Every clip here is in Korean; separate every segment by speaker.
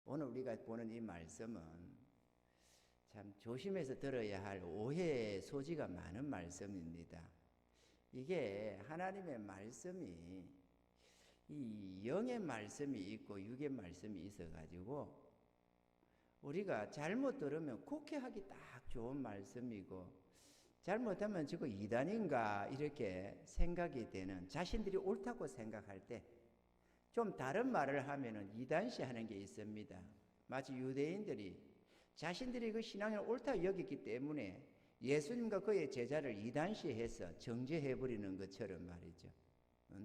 Speaker 1: 오늘 우리가 보는 이 말씀은 참 조심해서 들어야 할 오해의 소지가 많은 말씀입니다. 이게 하나님의 말씀이 이 영의 말씀이 있고 육의 말씀이 있어가지고 우리가 잘못 들으면 국회하기 딱 좋은 말씀이고 잘못하면 저거 이단인가 이렇게 생각이 되는, 자신들이 옳다고 생각할 때 좀 다른 말을 하면은 이단시 하는 게 있습니다. 마치 유대인들이 자신들이 그 신앙을 옳다 여겼기 때문에 예수님과 그의 제자를 이단시해서 정죄해버리는 것처럼 말이죠.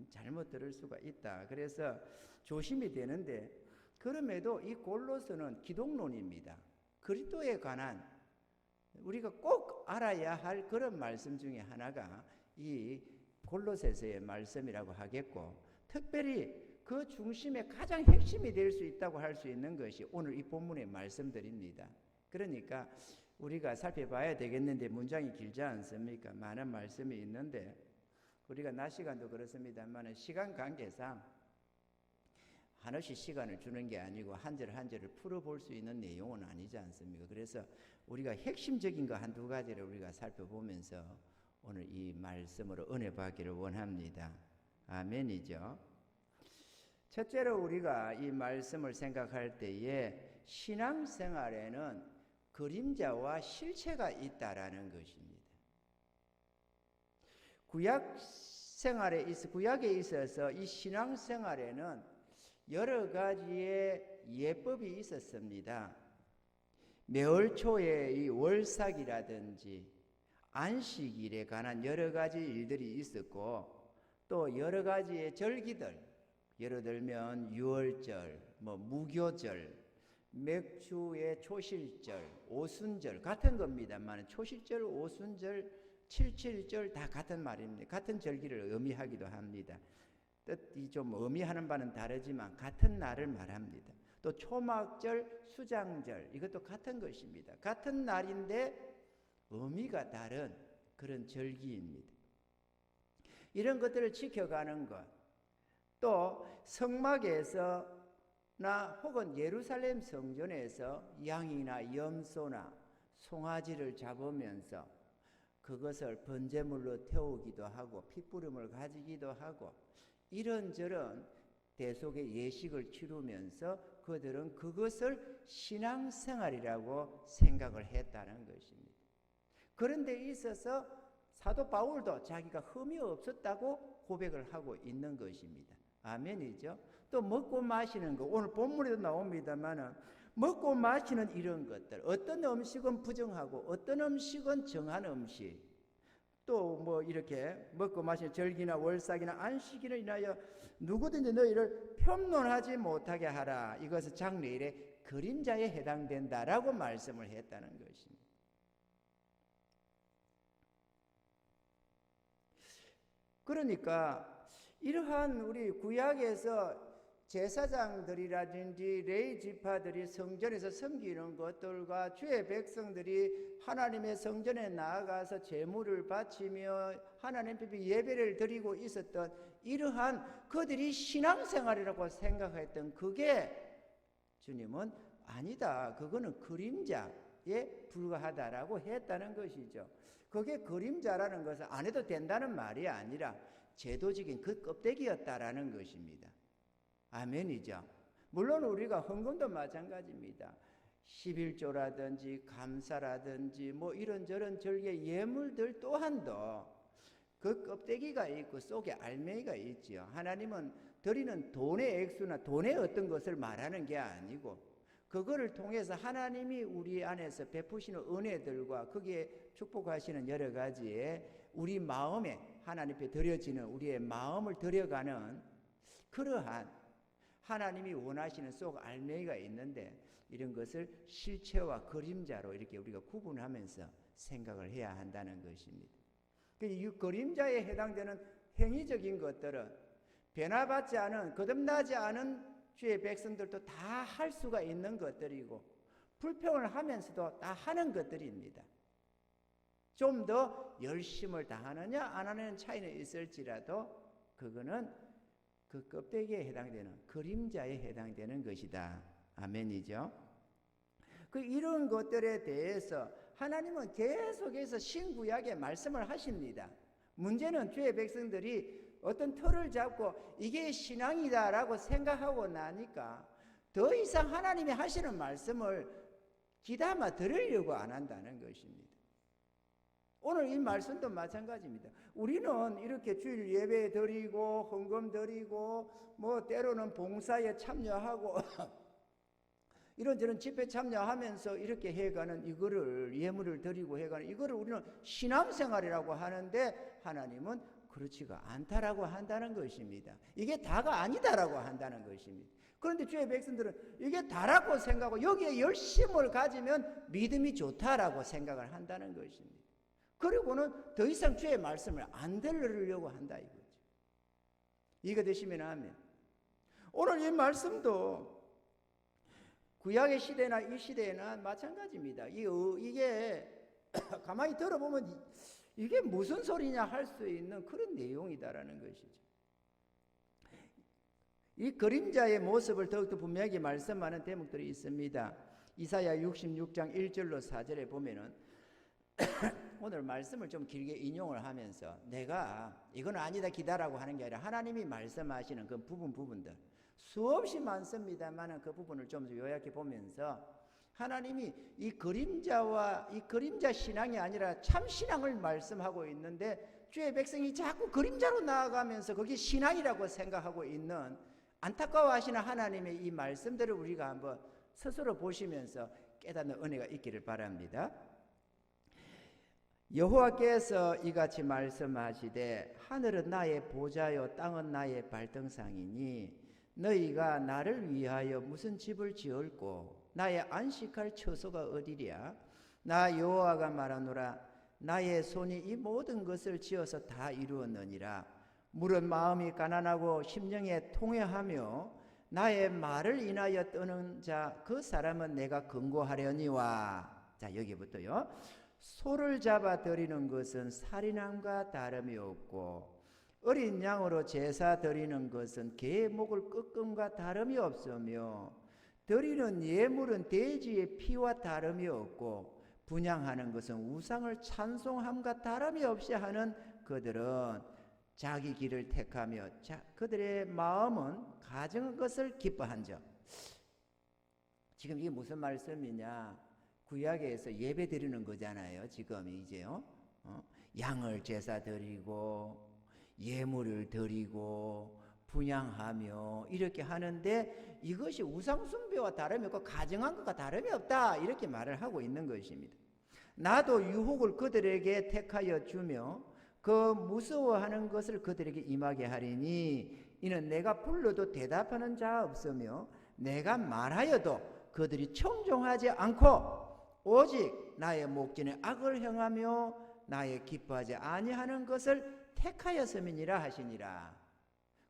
Speaker 1: 잘못 들을 수가 있다. 그래서 조심이 되는데, 그럼에도 이 골로새는 기독론입니다. 그리스도에 관한 우리가 꼭 알아야 할 그런 말씀 중에 하나가 이 골로새서의 말씀이라고 하겠고, 특별히 그 중심에 가장 핵심이 될 수 있다고 할 수 있는 것이 오늘 이 본문의 말씀들입니다. 그러니까 우리가 살펴봐야 되겠는데, 문장이 길지 않습니까? 많은 말씀이 있는데 우리가 낮 시간도 그렇습니다만 시간 관계상 한없이 시간을 주는 게 아니고 한 절 한 절을 풀어볼 수 있는 내용은 아니지 않습니까? 그래서 우리가 핵심적인 거 한두 가지를 우리가 살펴보면서 오늘 이 말씀으로 은혜 받기를 원합니다. 아멘이죠. 첫째로 우리가 이 말씀을 생각할 때에 신앙생활에는 그림자와 실체가 있다라는 것입니다. 구약에 있어서 이 신앙생활에는 여러 가지의 예법이 있었습니다. 매월 초에 이 월삭이라든지 안식일에 관한 여러 가지 일들이 있었고, 또 여러 가지의 절기들, 예를 들면 유월절, 무교절, 맥주의 초실절, 오순절 같은 겁니다만, 초실절, 오순절, 칠칠절 다 같은 말입니다. 같은 절기를 의미하기도 합니다. 뜻이 좀 의미하는 바는 다르지만 같은 날을 말합니다. 또 초막절, 수장절 이것도 같은 것입니다. 같은 날인데 의미가 다른 그런 절기입니다. 이런 것들을 지켜가는 것, 또 성막에서나 혹은 예루살렘 성전에서 양이나 염소나 송아지를 잡으면서 그것을 번제물로 태우기도 하고 핏부름을 가지기도 하고 이런저런 대속의 예식을 치르면서 그들은 그것을 신앙생활이라고 생각을 했다는 것입니다. 그런 데 있어서 사도 바울도 자기가 흠이 없었다고 고백을 하고 있는 것입니다. 아멘이죠. 또 먹고 마시는 거, 오늘 본문에도 나옵니다만 먹고 마시는 이런 것들, 어떤 음식은 부정하고 어떤 음식은 정한 음식, 또 이렇게 먹고 마시는 절기나 월삭이나 안식일을 인하여 누구든지 너희를 편론하지 못하게 하라. 이것은 장래일의 그림자에 해당된다라고 말씀을 했다는 것입니다. 그러니까 이러한 우리 구약에서 제사장들이라든지 레위 지파들이 성전에서 섬기는 것들과 주의 백성들이 하나님의 성전에 나아가서 제물을 바치며 하나님 앞에 예배를 드리고 있었던 이러한 그들이 신앙생활이라고 생각했던 그게 주님은 아니다, 그거는 그림자에 불과하다라고 했다는 것이죠. 그게 그림자라는 것은 안 해도 된다는 말이 아니라 제도적인 그 껍데기였다라는 것입니다. 아멘이죠. 물론 우리가 헌금도 마찬가지입니다. 11조라든지 감사라든지 이런저런 절개 예물들 또한도 그 껍데기가 있고 속에 알맹이가 있지요. 하나님은 드리는 돈의 액수나 돈의 어떤 것을 말하는 게 아니고 그거를 통해서 하나님이 우리 안에서 베푸시는 은혜들과 거기에 축복하시는 여러 가지의 우리 마음에 하나님 앞에 드려지는 우리의 마음을 드려가는 그러한 하나님이 원하시는 속 알맹이가 있는데, 이런 것을 실체와 그림자로 이렇게 우리가 구분하면서 생각을 해야 한다는 것입니다. 이 그림자에 해당되는 행위적인 것들은 변화받지 않은, 거듭나지 않은 주의 백성들도 다 할 수가 있는 것들이고 불평을 하면서도 다 하는 것들입니다. 좀 더 열심을 다하느냐 안 하느냐는 차이는 있을지라도 그거는 그 껍데기에 해당되는 그림자에 해당되는 것이다. 아멘이죠. 이런 것들에 대해서 하나님은 계속해서 신구약에 말씀을 하십니다. 문제는 주의 백성들이 어떤 틀을 잡고 이게 신앙이다라고 생각하고 나니까 더 이상 하나님이 하시는 말씀을 귀담아 들으려고 안 한다는 것입니다. 오늘 이 말씀도 마찬가지입니다. 우리는 이렇게 주일 예배 드리고 헌금 드리고 뭐 때로는 봉사에 참여하고 이런저런 집회 참여하면서 이렇게 해가는 이거를 예물을 드리고 해가는 이거를 우리는 신앙생활이라고 하는데 하나님은 그렇지가 않다라고 한다는 것입니다. 이게 다가 아니다라고 한다는 것입니다. 그런데 주의 백성들은 이게 다라고 생각하고 여기에 열심을 가지면 믿음이 좋다라고 생각을 한다는 것입니다. 그리고는 더 이상 주의 말씀을 안 들으려고 한다 이거죠. 이거 되시면 아멘. 오늘 이 말씀도 구약의 시대나 이 시대에는 마찬가지입니다. 이게 가만히 들어보면 이게 무슨 소리냐 할 수 있는 그런 내용이다라는 것이죠. 이 그림자의 모습을 더욱더 분명하게 말씀하는 대목들이 있습니다. 이사야 66장 1절로 4절에 보면은 오늘 말씀을 좀 길게 인용을 하면서 내가 이건 아니다 기다라고 하는 게 아니라 하나님이 말씀하시는 그 부분들 수없이 많습니다만 그 부분을 좀 요약해 보면서 하나님이 이 그림자와 이 그림자 신앙이 아니라 참 신앙을 말씀하고 있는데 주의 백성이 자꾸 그림자로 나아가면서 그게 신앙이라고 생각하고 있는 안타까워하시는 하나님의 이 말씀들을 우리가 한번 스스로 보시면서 깨닫는 은혜가 있기를 바랍니다. 여호와께서 이같이 말씀하시되 하늘은 나의 보좌요 땅은 나의 발등상이니 너희가 나를 위하여 무슨 집을 지을꼬 나의 안식할 처소가 어디랴 나 여호와가 말하노라 나의 손이 이 모든 것을 지어서 다 이루었느니라 물은 마음이 가난하고 심령에 통회하며 나의 말을 인하여 떠는 자 그 사람은 내가 근고하려니와. 자 여기부터요. 소를 잡아 드리는 것은 살인함과 다름이 없고 어린 양으로 제사 드리는 것은 개의 목을 꺾음과 다름이 없으며 드리는 예물은 돼지의 피와 다름이 없고 분향하는 것은 우상을 찬송함과 다름이 없이 하는 그들은 자기 길을 택하며 그들의 마음은 가증한 것을 기뻐한즉. 지금 이게 무슨 말씀이냐? 구약에서 예배 드리는 거잖아요. 지금 이제요. 양을 제사 드리고 예물을 드리고 분향하며 이렇게 하는데 이것이 우상 숭배와 다름이 없고 가증한 것과 다름이 없다 이렇게 말을 하고 있는 것입니다. 나도 유혹을 그들에게 택하여 주며 그 무서워하는 것을 그들에게 임하게 하리니 이는 내가 불러도 대답하는 자 없으며 내가 말하여도 그들이 청종하지 않고 오직 나의 목전에 악을 행하며 나의 기뻐하지 아니하는 것을 택하였음이니라 하시니라.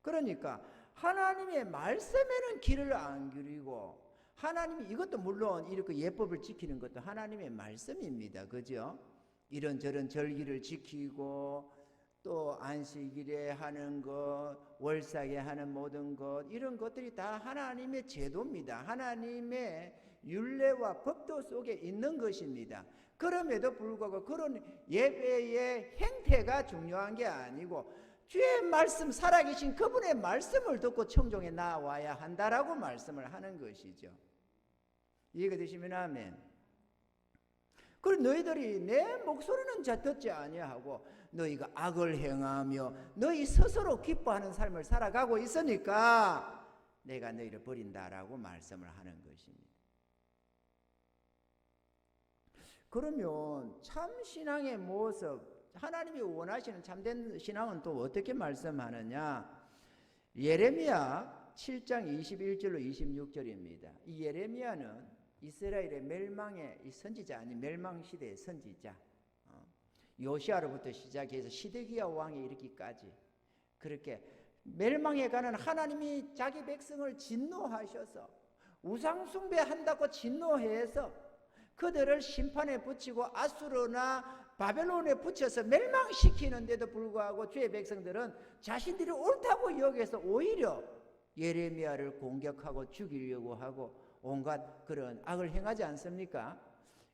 Speaker 1: 그러니까 하나님의 말씀에는 귀를 안 기울이고 하나님이 이것도 물론 이렇게 예법을 지키는 것도 하나님의 말씀입니다. 그죠? 이런저런 절기를 지키고 또 안식일에 하는 것, 월삭에 하는 모든 것 이런 것들이 다 하나님의 제도입니다. 하나님의 율례와 법도 속에 있는 것입니다. 그럼에도 불구하고 그런 예배의 행태가 중요한 게 아니고 주의 말씀 살아계신 그분의 말씀을 듣고 청종에 나와야 한다라고 말씀을 하는 것이죠. 이해가 되시면 아멘. 그리고 너희들이 내 목소리는 듣지 아니하고 너희가 악을 행하며 너희 스스로 기뻐하는 삶을 살아가고 있으니까 내가 너희를 버린다라고 말씀을 하는 것입니다. 그러면 참 신앙의 모습, 하나님이 원하시는 참된 신앙은 또 어떻게 말씀하느냐? 예레미야 7장 21절로 26절입니다. 이 예레미야는 이스라엘의 멸망의 이 선지자 아닌 멸망시대의 선지자, 요시아로부터 시작해서 시드기야 왕에 이르기까지 그렇게 멸망에 가는 하나님이 자기 백성을 진노하셔서 우상 숭배한다고 진노해서 그들을 심판에 붙이고 아수르나 바벨론에 붙여서 멸망시키는데도 불구하고 주의 백성들은 자신들이 옳다고 여기서 오히려 예레미야를 공격하고 죽이려고 하고 온갖 그런 악을 행하지 않습니까?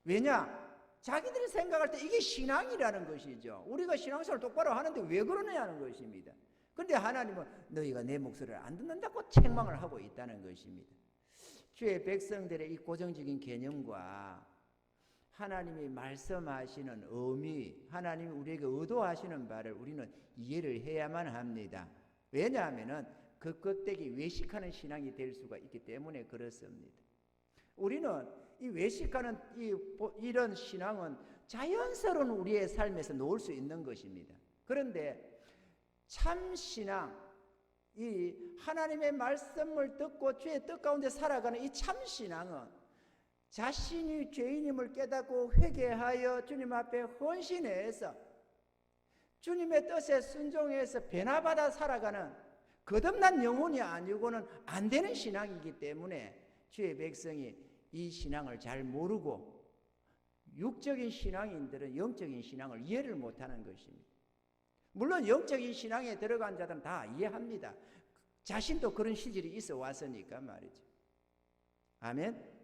Speaker 1: 왜냐? 자기들이 생각할 때 이게 신앙이라는 것이죠. 우리가 신앙생활 똑바로 하는데 왜 그러느냐는 것입니다. 그런데 하나님은 너희가 내 목소리를 안 듣는다고 책망을 하고 있다는 것입니다. 주의 백성들의 이 고정적인 개념과 하나님이 말씀하시는 의미, 하나님이 우리에게 의도하시는 바를 우리는 이해를 해야만 합니다. 왜냐하면 그 껍데기 외식하는 신앙이 될 수가 있기 때문에 그렇습니다. 우리는 이 외식하는 이런 신앙은 자연스러운 우리의 삶에서 놓을 수 있는 것입니다. 그런데 참 신앙, 이 하나님의 말씀을 듣고 주의 뜻 가운데 살아가는 이 참 신앙은 자신이 죄인임을 깨닫고 회개하여 주님 앞에 헌신해서 주님의 뜻에 순종해서 변화받아 살아가는 거듭난 영혼이 아니고는 안 되는 신앙이기 때문에 주의 백성이 이 신앙을 잘 모르고 육적인 신앙인들은 영적인 신앙을 이해를 못하는 것입니다. 물론 영적인 신앙에 들어간 자들은 다 이해합니다. 자신도 그런 시절이 있어 왔으니까 말이죠. 아멘.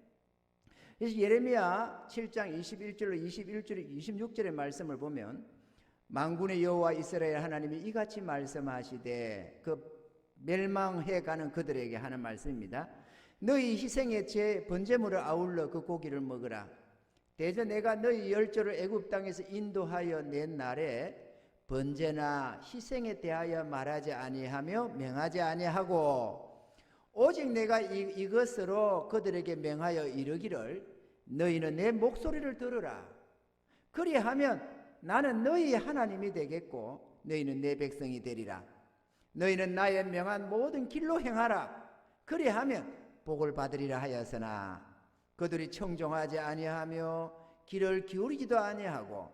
Speaker 1: 그래서 예레미야 7장 21절로 26절의 말씀을 보면 만군의 여호와 이스라엘 하나님이 이같이 말씀하시되 그 멸망해 가는 그들에게 하는 말씀입니다. 너희 희생의 제 번제물을 아울러 그 고기를 먹으라. 대저 내가 너희 열조를 애굽 땅에서 인도하여 낸 날에 번제나 희생에 대하여 말하지 아니하며 명하지 아니하고 오직 내가 이것으로 그들에게 명하여 이르기를 너희는 내 목소리를 들으라. 그리하면 나는 너희의 하나님이 되겠고 너희는 내 백성이 되리라. 너희는 나의 명한 모든 길로 행하라. 그리하면 복을 받으리라 하였으나 그들이 청종하지 아니하며 귀를 기울이지도 아니하고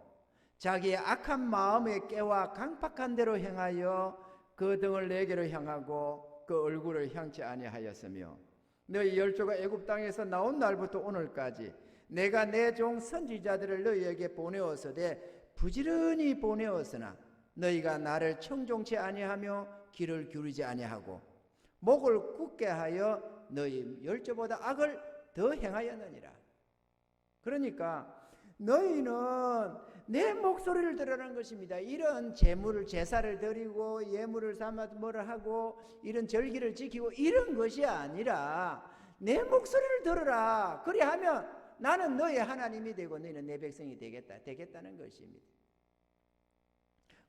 Speaker 1: 자기의 악한 마음에 깨와 강팍한 대로 행하여 그 등을 내게로 향하고 그 얼굴을 향치 아니하였으며 너희 열조가 애굽 땅에서 나온 날부터 오늘까지 내가 내 종 선지자들을 너희에게 보내었으되 부지런히 보내었으나 너희가 나를 청종치 아니하며 귀를 기울이지 아니하고 목을 굳게 하여 너희 열조보다 악을 더 행하였느니라. 그러니까 너희는 내 목소리를 들으라는 것입니다. 이런 제사를 드리고 예물을 삼아서 뭐를 하고 이런 절기를 지키고 이런 것이 아니라 내 목소리를 들으라. 그리하면 나는 너의 하나님이 되고 너희는 내 백성이 되겠다는 것입니다.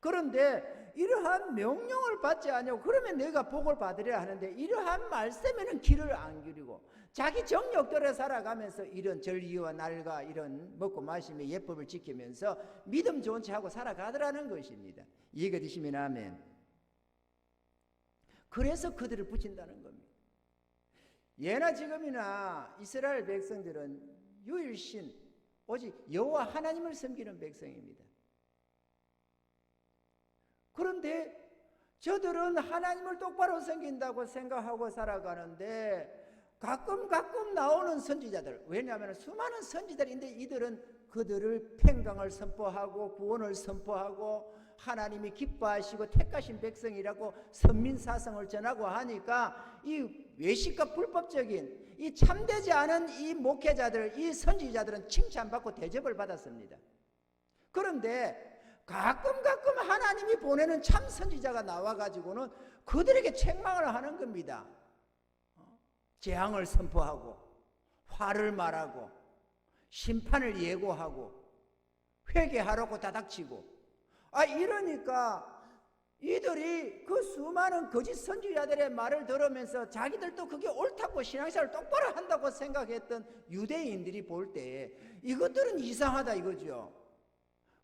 Speaker 1: 그런데 이러한 명령을 받지 않냐고 그러면 내가 복을 받으려 하는데 이러한 말씀에는 귀를 안 기울이고 자기 정욕대로 살아가면서 이런 절기와 날과 이런 먹고 마시며 예법을 지키면서 믿음 좋은 체 하고 살아가더라는 것입니다. 이해가 되시면 아멘. 그래서 그들을 붙인다는 겁니다. 예나 지금이나 이스라엘 백성들은 유일신 오직 여호와 하나님을 섬기는 백성입니다. 그런데 저들은 하나님을 똑바로 섬긴다고 생각하고 살아가는데 가끔 나오는 선지자들, 왜냐하면 수많은 선지자들인데 이들은 그들을 평강을 선포하고 구원을 선포하고 하나님이 기뻐하시고 택하신 백성이라고 선민사성을 전하고 하니까 이 외식과 불법적인 이 참되지 않은 이 목회자들, 이 선지자들은 칭찬받고 대접을 받았습니다. 그런데 가끔 하나님이 보내는 참 선지자가 나와가지고는 그들에게 책망을 하는 겁니다. 재앙을 선포하고 화를 말하고 심판을 예고하고 회개하라고 다닥치고 이러니까 이들이 그 수많은 거짓 선지자들의 말을 들으면서 자기들도 그게 옳다고 신앙생활을 똑바로 한다고 생각했던 유대인들이 볼 때 이것들은 이상하다 이거죠.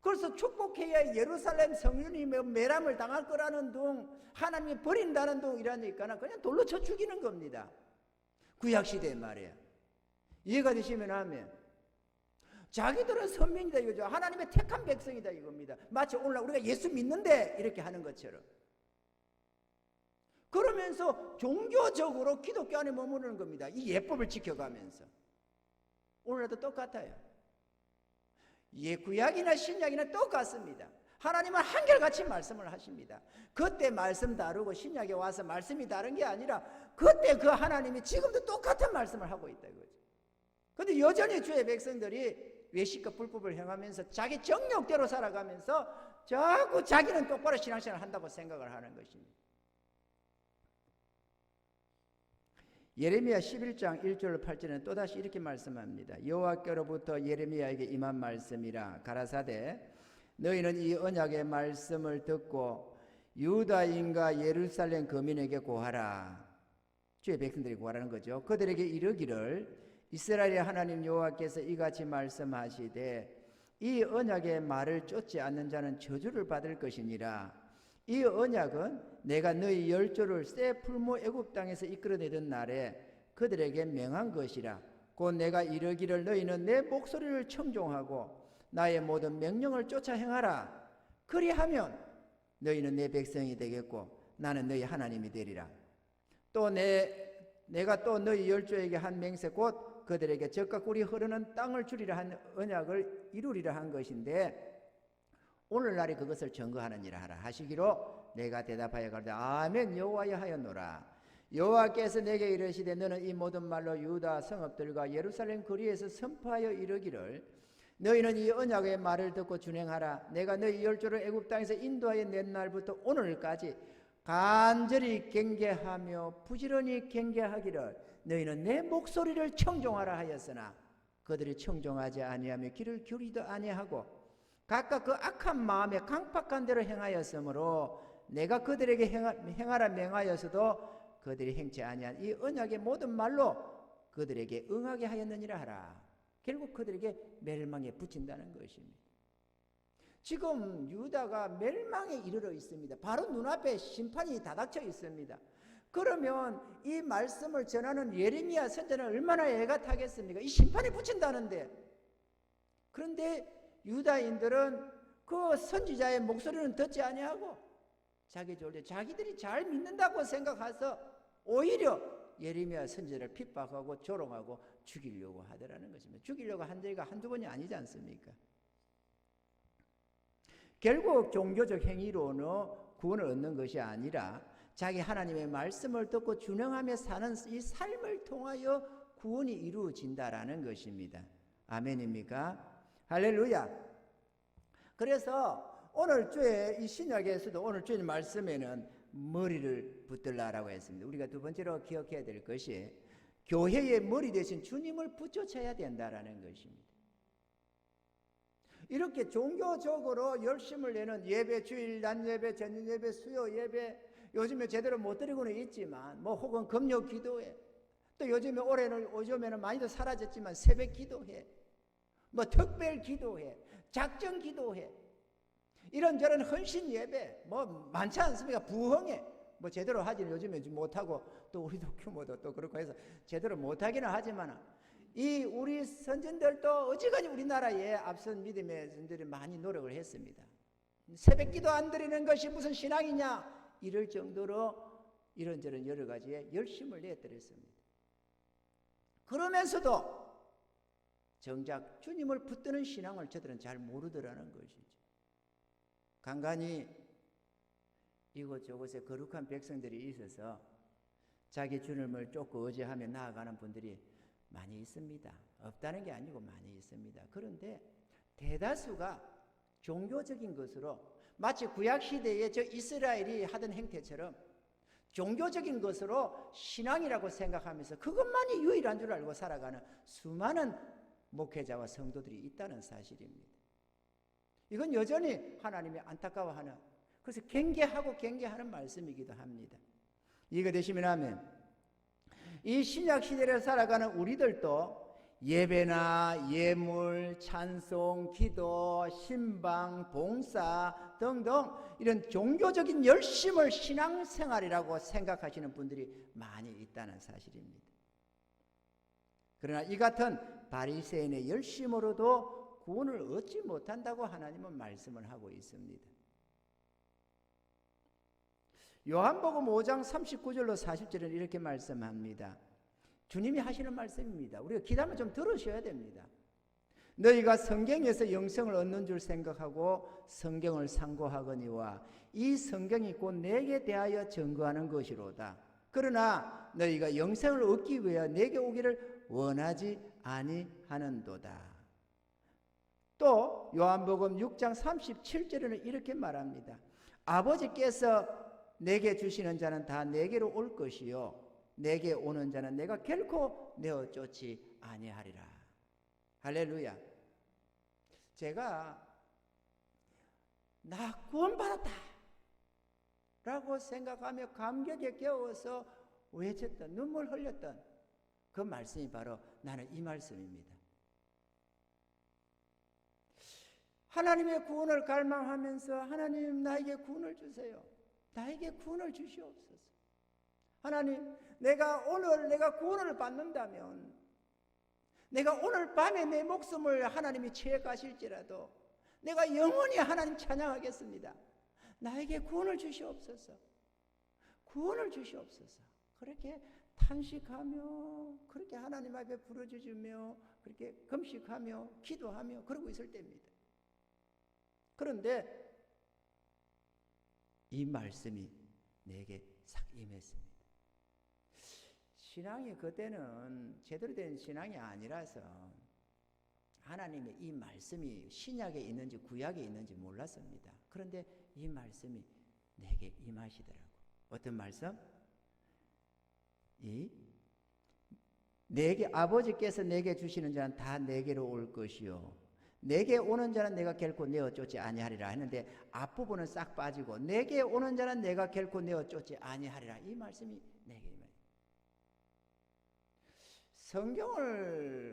Speaker 1: 그래서 축복해야 예루살렘 성전이 매람을 당할 거라는 둥 하나님이 버린다는 둥 이러니까 그냥 돌로 쳐 죽이는 겁니다. 구약시대 말이에요. 이해가 되시면 하면 자기들은 선민이다 이거죠. 하나님의 택한 백성이다 이겁니다. 마치 오늘날 우리가 예수 믿는데 이렇게 하는 것처럼. 그러면서 종교적으로 기독교 안에 머무르는 겁니다. 이 예법을 지켜가면서. 오늘날도 똑같아요. 구약이나 신약이나 똑같습니다. 하나님은 한결같이 말씀을 하십니다. 그때 말씀 다르고 신약에 와서 말씀이 다른 게 아니라 그때 그 하나님이 지금도 똑같은 말씀을 하고 있다 이거죠. 그런데 여전히 주의 백성들이 외식과 불법을 행하면서 자기 정욕대로 살아가면서 자꾸 자기는 똑바로 신앙생활을 한다고 생각을 하는 것입니다. 예레미야 11장 1절 8절에는 또다시 이렇게 말씀합니다. 여호와께로부터 예레미야에게 임한 말씀이라. 가라사대 너희는 이 언약의 말씀을 듣고 유다인과 예루살렘 거민에게 고하라. 주의 백성들이 고하라는 거죠. 그들에게 이르기를 이스라엘의 하나님 여호와께서 이같이 말씀하시되 이 언약의 말을 쫓지 않는 자는 저주를 받을 것이니라. 이 언약은 내가 너희 열조를 새 풀무 애굽 땅에서 이끌어내던 날에 그들에게 명한 것이라. 곧 내가 이르기를 너희는 내 목소리를 청종하고 나의 모든 명령을 쫓아 행하라. 그리하면 너희는 내 백성이 되겠고 나는 너희 하나님이 되리라. 또 내가 또 너희 열조에게 한 맹세 곧 그들에게 젖과 꿀이 흐르는 땅을 주리라 한 언약을 이루리라 한 것인데 오늘날에 그것을 증거하느니라 하라 하시기로 내가 대답하여 가로되 아멘 여호와여 하였노라. 여호와께서 내게 이르시되 너는 이 모든 말로 유다 성읍들과 예루살렘 거리에서 선포하여 이르기를 너희는 이 언약의 말을 듣고 준행하라. 내가 너희 열조를 애굽 땅에서 인도하여 낸 날부터 오늘까지 간절히 경계하며 부지런히 경계하기를 너희는 내 목소리를 청종하라 하였으나 그들이 청종하지 아니하며 귀를 기울이도 아니하고 각각 그 악한 마음에 강팍한 대로 행하였으므로 내가 그들에게 행하라 명하여서도 그들이 행치 아니한 이 언약의 모든 말로 그들에게 응하게 하였느니라 하라. 결국 그들에게 멸망에 붙인다는 것입니다. 지금 유다가 멸망에 이르러 있습니다. 바로 눈앞에 심판이 다닥쳐 있습니다. 그러면 이 말씀을 전하는 예레미야 선지자는 얼마나 애가 타겠습니까? 이 심판에 붙인다는데. 그런데 유다인들은 그 선지자의 목소리는 듣지 아니하고 자기들이 잘 믿는다고 생각해서 오히려 예레미야 선지자를 핍박하고 조롱하고 죽이려고 하더라는 것입니다. 죽이려고 한 적이 한두 번이 아니지 않습니까? 결국 종교적 행위로는 구원을 얻는 것이 아니라 자기 하나님의 말씀을 듣고 준행하며 사는 이 삶을 통하여 구원이 이루어진다라는 것입니다. 아멘입니까? 할렐루야. 그래서 오늘 주의 이 신약에서도 오늘 주의 말씀에는 머리를 붙들라라고 했습니다. 우리가 두 번째로 기억해야 될 것이 교회의 머리 대신 주님을 붙여쳐야 된다라는 것입니다. 이렇게 종교적으로 열심을 내는 예배, 주일, 난 예배, 전일 예배, 수요 예배, 요즘에 제대로 못 드리고는 있지만, 혹은 금요 기도회, 또 요즘에는 많이도 사라졌지만 새벽 기도회, 특별 기도회, 작정 기도회, 이런저런 헌신 예배, 많지 않습니까? 부흥회, 제대로 하지는 요즘에 못하고, 또 우리도 규모도 또 그렇고 해서 제대로 못하기는 하지만, 이 우리 선진들도 어지간히 우리나라에 앞선 믿음의 선진들이 많이 노력을 했습니다. 새벽 기도 안 드리는 것이 무슨 신앙이냐? 이럴 정도로 이런저런 여러 가지에 열심을 내드렸습니다. 그러면서도 정작 주님을 붙드는 신앙을 저들은 잘 모르더라는 것이죠. 간간히 이곳저곳에 거룩한 백성들이 있어서 자기 주님을 쫓고 의지하며 나아가는 분들이 많이 있습니다. 없다는 게 아니고 많이 있습니다. 그런데 대다수가 종교적인 것으로 마치 구약시대에 저 이스라엘이 하던 행태처럼 종교적인 것으로 신앙이라고 생각하면서 그것만이 유일한 줄 알고 살아가는 수많은 목회자와 성도들이 있다는 사실입니다. 이건 여전히 하나님이 안타까워하는, 그래서 경계하는 말씀이기도 합니다. 이해가 되시면 하면 이 신약 시대를 살아가는 우리들도 예배나 예물, 찬송, 기도, 신방, 봉사 등등 이런 종교적인 열심을 신앙생활이라고 생각하시는 분들이 많이 있다는 사실입니다. 그러나 이 같은 바리새인의 열심으로도 구원을 얻지 못한다고 하나님은 말씀을 하고 있습니다. 요한복음 5장 39절로 40절은 이렇게 말씀합니다. 주님이 하시는 말씀입니다. 우리가 기도하면 좀 들으셔야 됩니다. 너희가 성경에서 영생을 얻는 줄 생각하고 성경을 상고하거니와 이 성경이 곧 내게 대하여 증거하는 것이로다. 그러나 너희가 영생을 얻기 위하여 내게 오기를 원하지 아니하는도다. 또 요한복음 6장 37절에는 이렇게 말합니다. 아버지께서 내게 주시는 자는 다 내게로 올 것이요 내게 오는 자는 내가 결코 내어 쫓지 아니하리라. 할렐루야. 제가 나 구원받았다 라고 생각하며 감격에 겨워서 외쳤던, 눈물 흘렸던 그 말씀이 바로 나는 이 말씀입니다. 하나님의 구원을 갈망하면서 하나님 나에게 구원을 주세요. 나에게 구원을 주시옵소서. 하나님, 내가 구원을 받는다면 내가 오늘 밤에 내 목숨을 하나님이 취해 가실지라도 내가 영원히 하나님 찬양하겠습니다. 나에게 구원을 주시옵소서. 구원을 주시옵소서. 그렇게 탄식하며 그렇게 하나님 앞에 부르짖으며 그렇게 금식하며 기도하며 그러고 있을 때입니다. 그런데 이 말씀이 내게 싹 임했습니다. 신앙이 그때는 제대로 된 신앙이 아니라서 하나님의 이 말씀이 신약에 있는지 구약에 있는지 몰랐습니다. 그런데 이 말씀이 내게 임하시더라고요. 어떤 말씀? 내게 아버지께서 내게 주시는 자는 다 내게로 올 것이요 내게 오는 자는 내가 결코 내어 쫓지 아니하리라 했는데 앞부분은 싹 빠지고 내게 오는 자는 내가 결코 내어 쫓지 아니하리라. 이 말씀이 내게 임하시더라고요.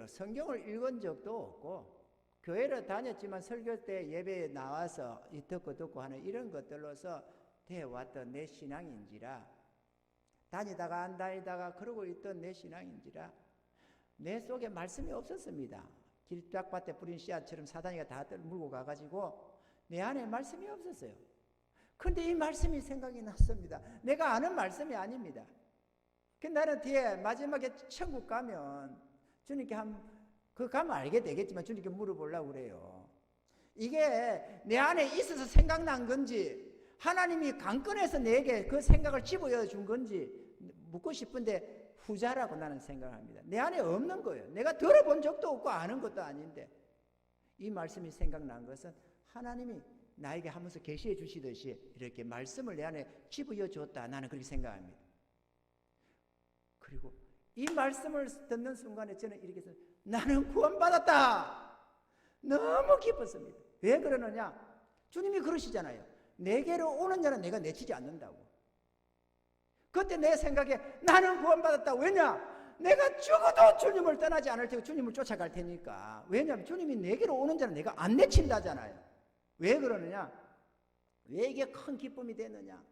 Speaker 1: 성경을 읽은 적도 없고 교회를 다녔지만 설교 때 예배에 나와서 듣고 하는 이런 것들로서 되어왔던 내 신앙인지라 다니다가 안 다니다가 그러고 있던 내 신앙인지라 내 속에 말씀이 없었습니다. 길짝밭에 뿌린 씨앗처럼 사단이가 다 물고 가가지고 내 안에 말씀이 없었어요. 그런데 이 말씀이 생각이 났습니다. 내가 아는 말씀이 아닙니다. 나는 뒤에 마지막에 천국 가면 주님께 가면 알게 되겠지만 주님께 물어보려고 그래요. 이게 내 안에 있어서 생각난 건지 하나님이 강권해서 내게 그 생각을 집어여 준 건지 묻고 싶은데 후자라고 나는 생각을 합니다. 내 안에 없는 거예요. 내가 들어본 적도 없고 아는 것도 아닌데 이 말씀이 생각난 것은 하나님이 나에게 하면서 계시해 주시듯이 이렇게 말씀을 내 안에 집어여 줬다. 나는 그렇게 생각합니다. 그리고 이 말씀을 듣는 순간에 저는 이렇게 해서 나는 구원받았다. 너무 기뻤습니다. 왜 그러느냐? 주님이 그러시잖아요. 내게로 오는 자는 내가 내치지 않는다고. 그때 내 생각에 나는 구원받았다. 왜냐? 내가 죽어도 주님을 떠나지 않을 테고 주님을 쫓아갈 테니까. 왜냐하면 주님이 내게로 오는 자는 내가 안 내친다잖아요. 왜 그러느냐? 왜 이게 큰 기쁨이 되느냐?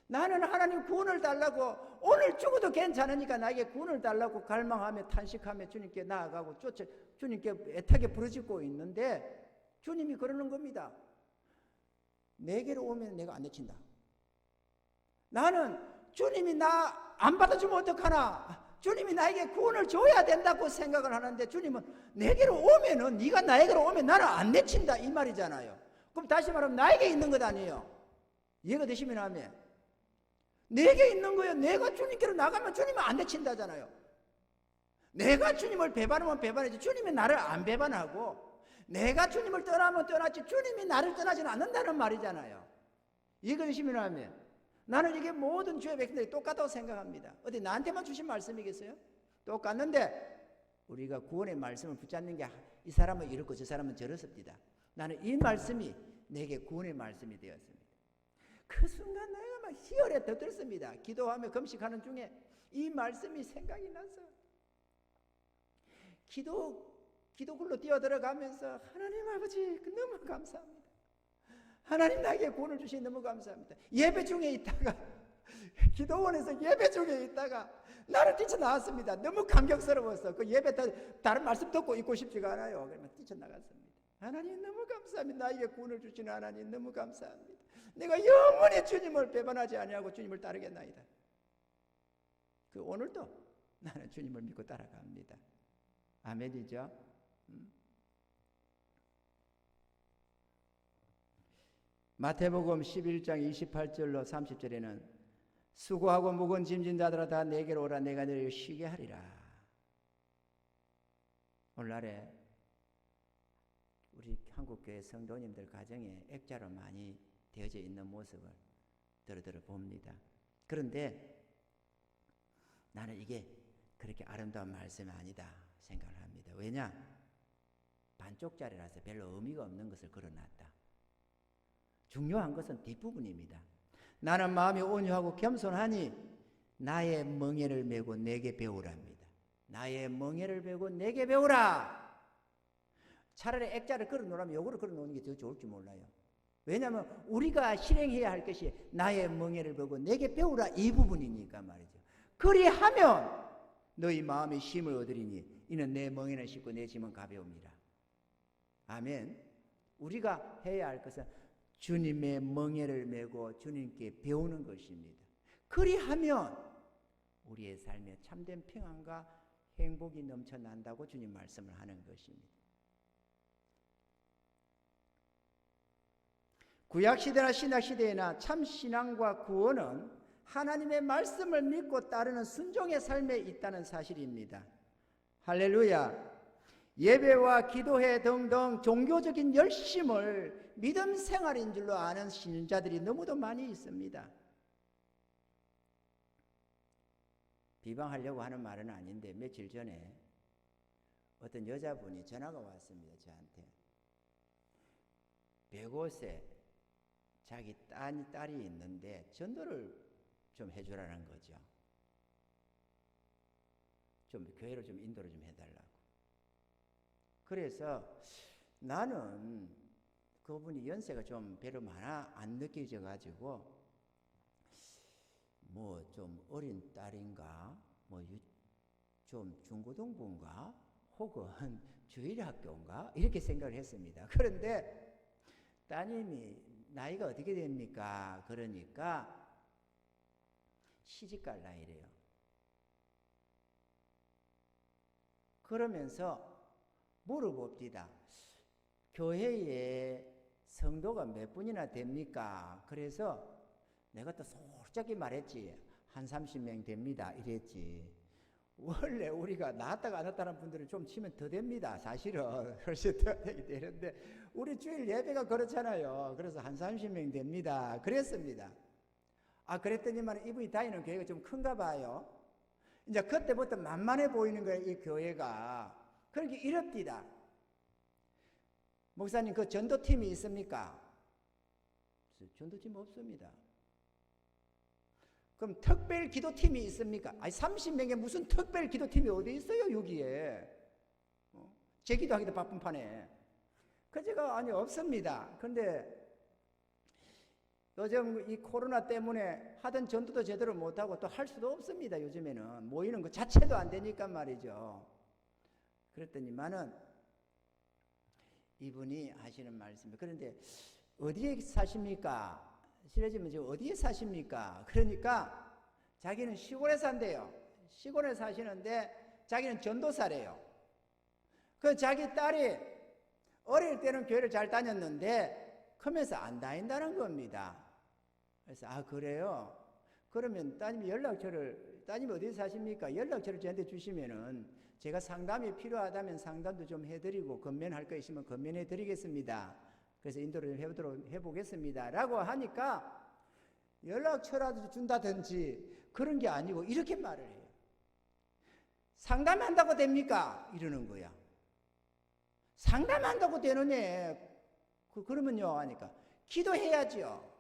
Speaker 1: 나는 하나님 구원을 달라고 오늘 죽어도 괜찮으니까 나에게 구원을 달라고 갈망하며 탄식하며 주님께 나아가고 주님께 애타게 부르짖고 있는데 주님이 그러는 겁니다. 내게로 오면 내가 안 내친다. 나는 주님이 나 안 받아주면 어떡하나? 주님이 나에게 구원을 줘야 된다고 생각을 하는데 주님은 내게로 오면은 네가 나에게로 오면 나는 안 내친다 이 말이잖아요. 그럼 다시 말하면 나에게 있는 것 아니에요. 이해가 되시면 하면 내게 있는 거예요. 내가 주님께로 나가면 주님은 안 내친다잖아요. 내가 주님을 배반하면 배반하지 주님이 나를 안 배반하고 내가 주님을 떠나면 떠났지 주님이 나를 떠나지는 않는다는 말이잖아요. 이해가 되시면 하면 나는 이게 모든 주의 백성들이 똑같다고 생각합니다. 어디 나한테만 주신 말씀이겠어요? 똑같는데 우리가 구원의 말씀을 붙잡는 게 이 사람은 이렇고 저 사람은 저렇습니다. 나는 이 말씀이 내게 구원의 말씀이 되었습니다. 그 순간 내가 막 희열에 떠들었습니다. 기도하며 금식하는 중에 이 말씀이 생각이 나서 기도굴로 뛰어들어가면서 하나님 아버지 너무 감사합니다. 하나님 나에게 구원을 주시니 너무 감사합니다. 예배 중에 있다가 기도원에서 예배 중에 있다가 나를 뛰쳐나왔습니다. 너무 감격스러워서 그 예배 다른 말씀 듣고 있고 싶지가 않아요. 그러면 뛰쳐나갔습니다. 하나님 너무 감사합니다. 나에게 구원을 주시는 하나님 너무 감사합니다. 내가 영원히 주님을 배반하지 아니하고 주님을 따르겠나이다. 그 오늘도 나는 주님을 믿고 따라갑니다. 아멘이죠? 마태복음 11장 28절로 30절에는 수고하고 무거운 짐진 자들아 다 내게로 오라. 내가 너희를 쉬게 하리라. 오늘날에 우리 한국교회 성도님들 가정에 액자로 많이 되어져 있는 모습을 들어 봅니다. 그런데 나는 이게 그렇게 아름다운 말씀이 아니다 생각을 합니다. 왜냐? 반쪽짜리라서 별로 의미가 없는 것을 걸어놨다. 중요한 것은 뒷부분입니다. 나는 마음이 온유하고 겸손하니 나의 멍에를 메고 내게 배우랍니다. 나의 멍에를 메고 내게 배우라. 차라리 액자를 걸어놓으라면 요거를 걸어놓는 게 더 좋을지 몰라요. 왜냐하면 우리가 실행해야 할 것이 나의 멍에를 메고 내게 배우라 이 부분이니까 말이죠. 그리하면 너희 마음이 쉼을 얻으리니 이는 내 멍에는 쉽고 내 짐은 가벼움이라. 아멘. 우리가 해야 할 것은 주님의 멍에를 메고 주님께 배우는 것입니다. 그리하면 우리의 삶에 참된 평안과 행복이 넘쳐난다고 주님 말씀을 하는 것입니다. 구약시대나 신약시대에나 참 신앙과 구원은 하나님의 말씀을 믿고 따르는 순종의 삶에 있다는 사실입니다. 할렐루야. 예배와 기도회 등등 종교적인 열심을 믿음 생활인 줄로 아는 신자들이 너무도 많이 있습니다. 비방하려고 하는 말은 아닌데 며칠 전에 어떤 여자분이 전화가 왔습니다. 저한테. 105세 자기 딸이 있는데 전도를 좀 해주라는 거죠. 좀 교회로 좀 인도를 좀 해달라고. 그래서 나는 그분이 연세가 좀 별로 많아 안 느껴져 가지고 뭐 좀 어린 딸인가 뭐 좀 중고등부인가 혹은 주일학교인가 이렇게 생각을 했습니다. 그런데 따님이 나이가 어떻게 됩니까? 그러니까 시집갈 나이래요. 그러면서 물어봅디다. 교회에 성도가 몇 분이나 됩니까? 그래서 내가 또 솔직히 말했지. 한 30명 됩니다. 이랬지. 원래 우리가 나왔다가 안 왔다는 분들은 좀 치면 더 됩니다. 사실은. 그래서 더 되는데 우리 주일 예배가 그렇잖아요. 그래서 한 30명 됩니다. 그랬습니다. 그랬더니만 이분이 다니는 교회가 좀 큰가 봐요. 이제 그때부터 만만해 보이는 거예요. 이 교회가. 그렇게 이럽디다. 목사님 그 전도팀이 있습니까? 전도팀 없습니다. 그럼 특별 기도팀이 있습니까? 30명에 무슨 특별 기도팀이 어디 있어요 여기에. 제기도하기도 바쁜 판에. 제가 없습니다. 그런데 요즘 이 코로나 때문에 하던 전도도 제대로 못하고 또 할 수도 없습니다. 요즘에는 모이는 것 자체도 안 되니까 말이죠. 그랬더니만은 이분이 하시는 말씀이 그런데 어디에 사십니까? 실례지만 지금 어디에 사십니까? 그러니까 자기는 시골에 산대요. 시골에 사시는데 자기는 전도사래요. 자기 딸이 어릴 때는 교회를 잘 다녔는데 크면서 안 다닌다는 겁니다. 그래서 그래요? 그러면 따님이 따님이 어디에 사십니까? 연락처를 저한테 주시면은 제가 상담이 필요하다면 상담도 좀 해드리고 건면할 거 있으면 건면해 드리겠습니다. 그래서 인도를 해보겠습니다. 라고 하니까 연락처라도 준다든지 그런 게 아니고 이렇게 말을 해요. 상담한다고 됩니까? 이러는 거야. 상담한다고 되느냐? 그러면요 하니까 기도해야죠.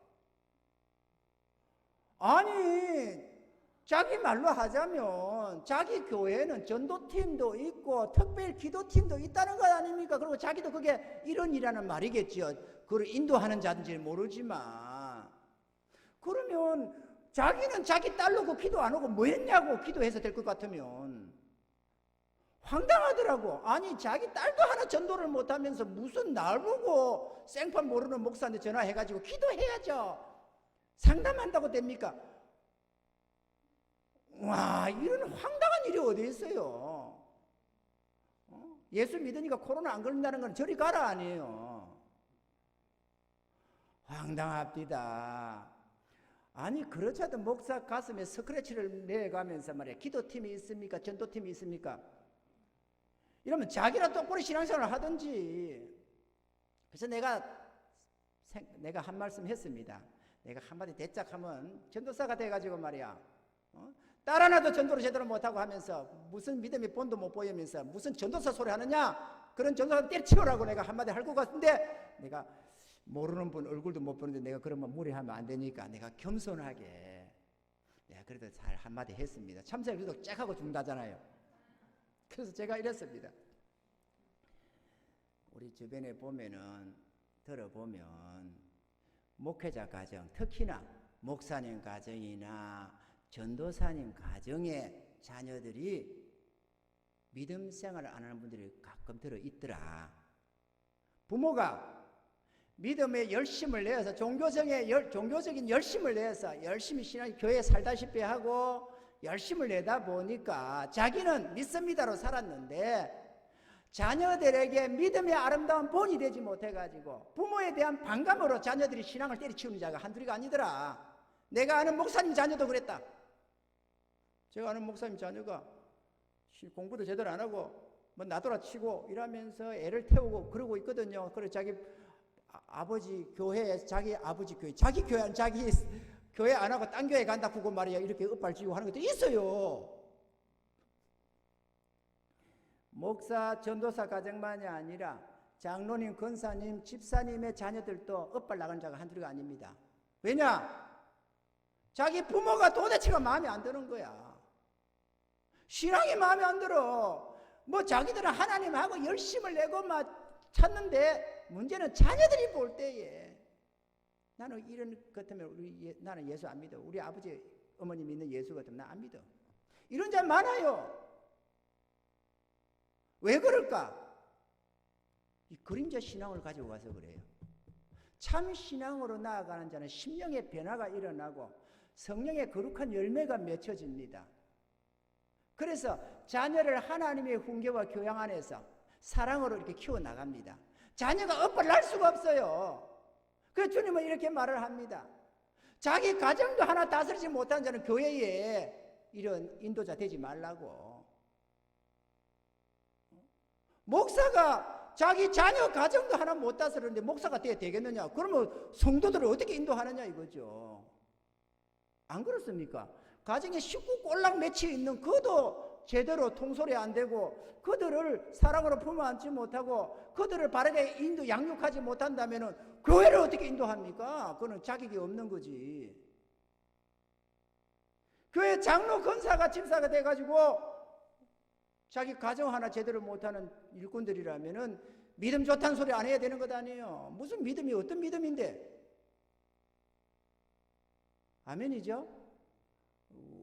Speaker 1: 아니 자기 말로 하자면 자기 교회는 전도팀도 있고 특별 기도팀도 있다는 것 아닙니까? 그리고 자기도 그게 이런 일이라는 말이겠죠. 그걸 인도하는 자인지는 모르지만 그러면 자기는 자기 딸 놓고 기도 안 하고 뭐 했냐고 기도해서 될 것 같으면 황당하더라고. 아니 자기 딸도 하나 전도를 못하면서 무슨 날 보고 생판 모르는 목사한테 전화해가지고 기도해야죠. 상담한다고 됩니까? 와, 이런 황당한 일이 어디 있어요? 예수 믿으니까 코로나 안 걸린다는 건 저리 가라 아니에요. 황당합니다. 아니 그렇자도 목사 가슴에 스크래치를 내가면서 말이야 기도팀이 있습니까? 전도팀이 있습니까? 이러면 자기라 똑바로 신앙생활을 하든지. 그래서 내가 한 말씀 했습니다. 내가 한마디 대짝하면 전도사가 돼가지고 말이야 딸 하나도 전도를 제대로 못하고 하면서 무슨 믿음의 본도 못 보이면서 무슨 전도사 소리 하느냐, 그런 전도사 때려치우라고 내가 한마디 할 것 같은데, 내가 모르는 분 얼굴도 못 보는데 내가 그러면 무리하면 안 되니까 내가 겸손하게 내가 그래도 잘 한마디 했습니다. 참새 그래도 쫙 하고 죽는다잖아요. 그래서 제가 이랬습니다. 우리 주변에 들어보면 목회자 가정, 특히나 목사님 가정이나 전도사님 가정의 자녀들이 믿음 생활을 안 하는 분들이 가끔 들어 있더라. 부모가 믿음의 열심을 내어서 종교적인 열심을 내어서 열심히 교회에 살다시피 하고 열심을 내다 보니까 자기는 믿습니다로 살았는데 자녀들에게 믿음의 아름다운 본이 되지 못해가지고 부모에 대한 반감으로 자녀들이 신앙을 때려치우는 자가 한둘이가 아니더라. 내가 아는 목사님 자녀도 그랬다. 제가 아는 목사님 자녀가 공부도 제대로 안 하고 뭐 나돌아치고 이러면서 애를 태우고 그러고 있거든요. 그래서 자기 아버지 교회에 자기 아버지 교회, 자기 교회 자기 교회 안 하고 딴 교회 간다 그거 말이야. 이렇게 엇발지고 하는 것도 있어요. 목사, 전도사 가정만이 아니라 장로님, 권사님, 집사님의 자녀들도 엇발 나가는 자가 한둘이가 아닙니다. 왜냐? 자기 부모가 도대체가 마음에 안 드는 거야. 신앙이 마음에 안 들어. 뭐 자기들은 하나님하고 열심을 내고 막 찾는데 문제는 자녀들이 볼 때에 나는 이런 것 같으면 나는 예수 안 믿어. 우리 아버지 어머니 믿는 예수 같으면 나 안 믿어. 이런 자 많아요. 왜 그럴까? 이 그림자 신앙을 가지고 와서 그래요. 참 신앙으로 나아가는 자는 심령의 변화가 일어나고 성령의 거룩한 열매가 맺혀집니다. 그래서 자녀를 하나님의 훈계와 교양 안에서 사랑으로 이렇게 키워나갑니다. 자녀가 엇발 날 수가 없어요. 그래서 주님은 이렇게 말을 합니다. 자기 가정도 하나 다스리지 못한 자는 교회에 이런 인도자 되지 말라고. 목사가 자기 자녀 가정도 하나 못 다스리는데 목사가 돼야 되겠느냐? 그러면 성도들을 어떻게 인도하느냐 이거죠. 안 그렇습니까? 가정에 식구 꼴랑 맺혀 있는 그도 제대로 통솔이 안 되고 그들을 사랑으로 품어안지 못하고 그들을 바르게 양육하지 못한다면 교회를 어떻게 인도합니까? 그건 자격이 없는 거지. 교회 장로, 권사가, 집사가 돼가지고 자기 가정 하나 제대로 못하는 일꾼들이라면은 믿음 좋다는 소리 안 해야 되는 것 아니에요. 무슨 믿음이 어떤 믿음인데? 아멘이죠?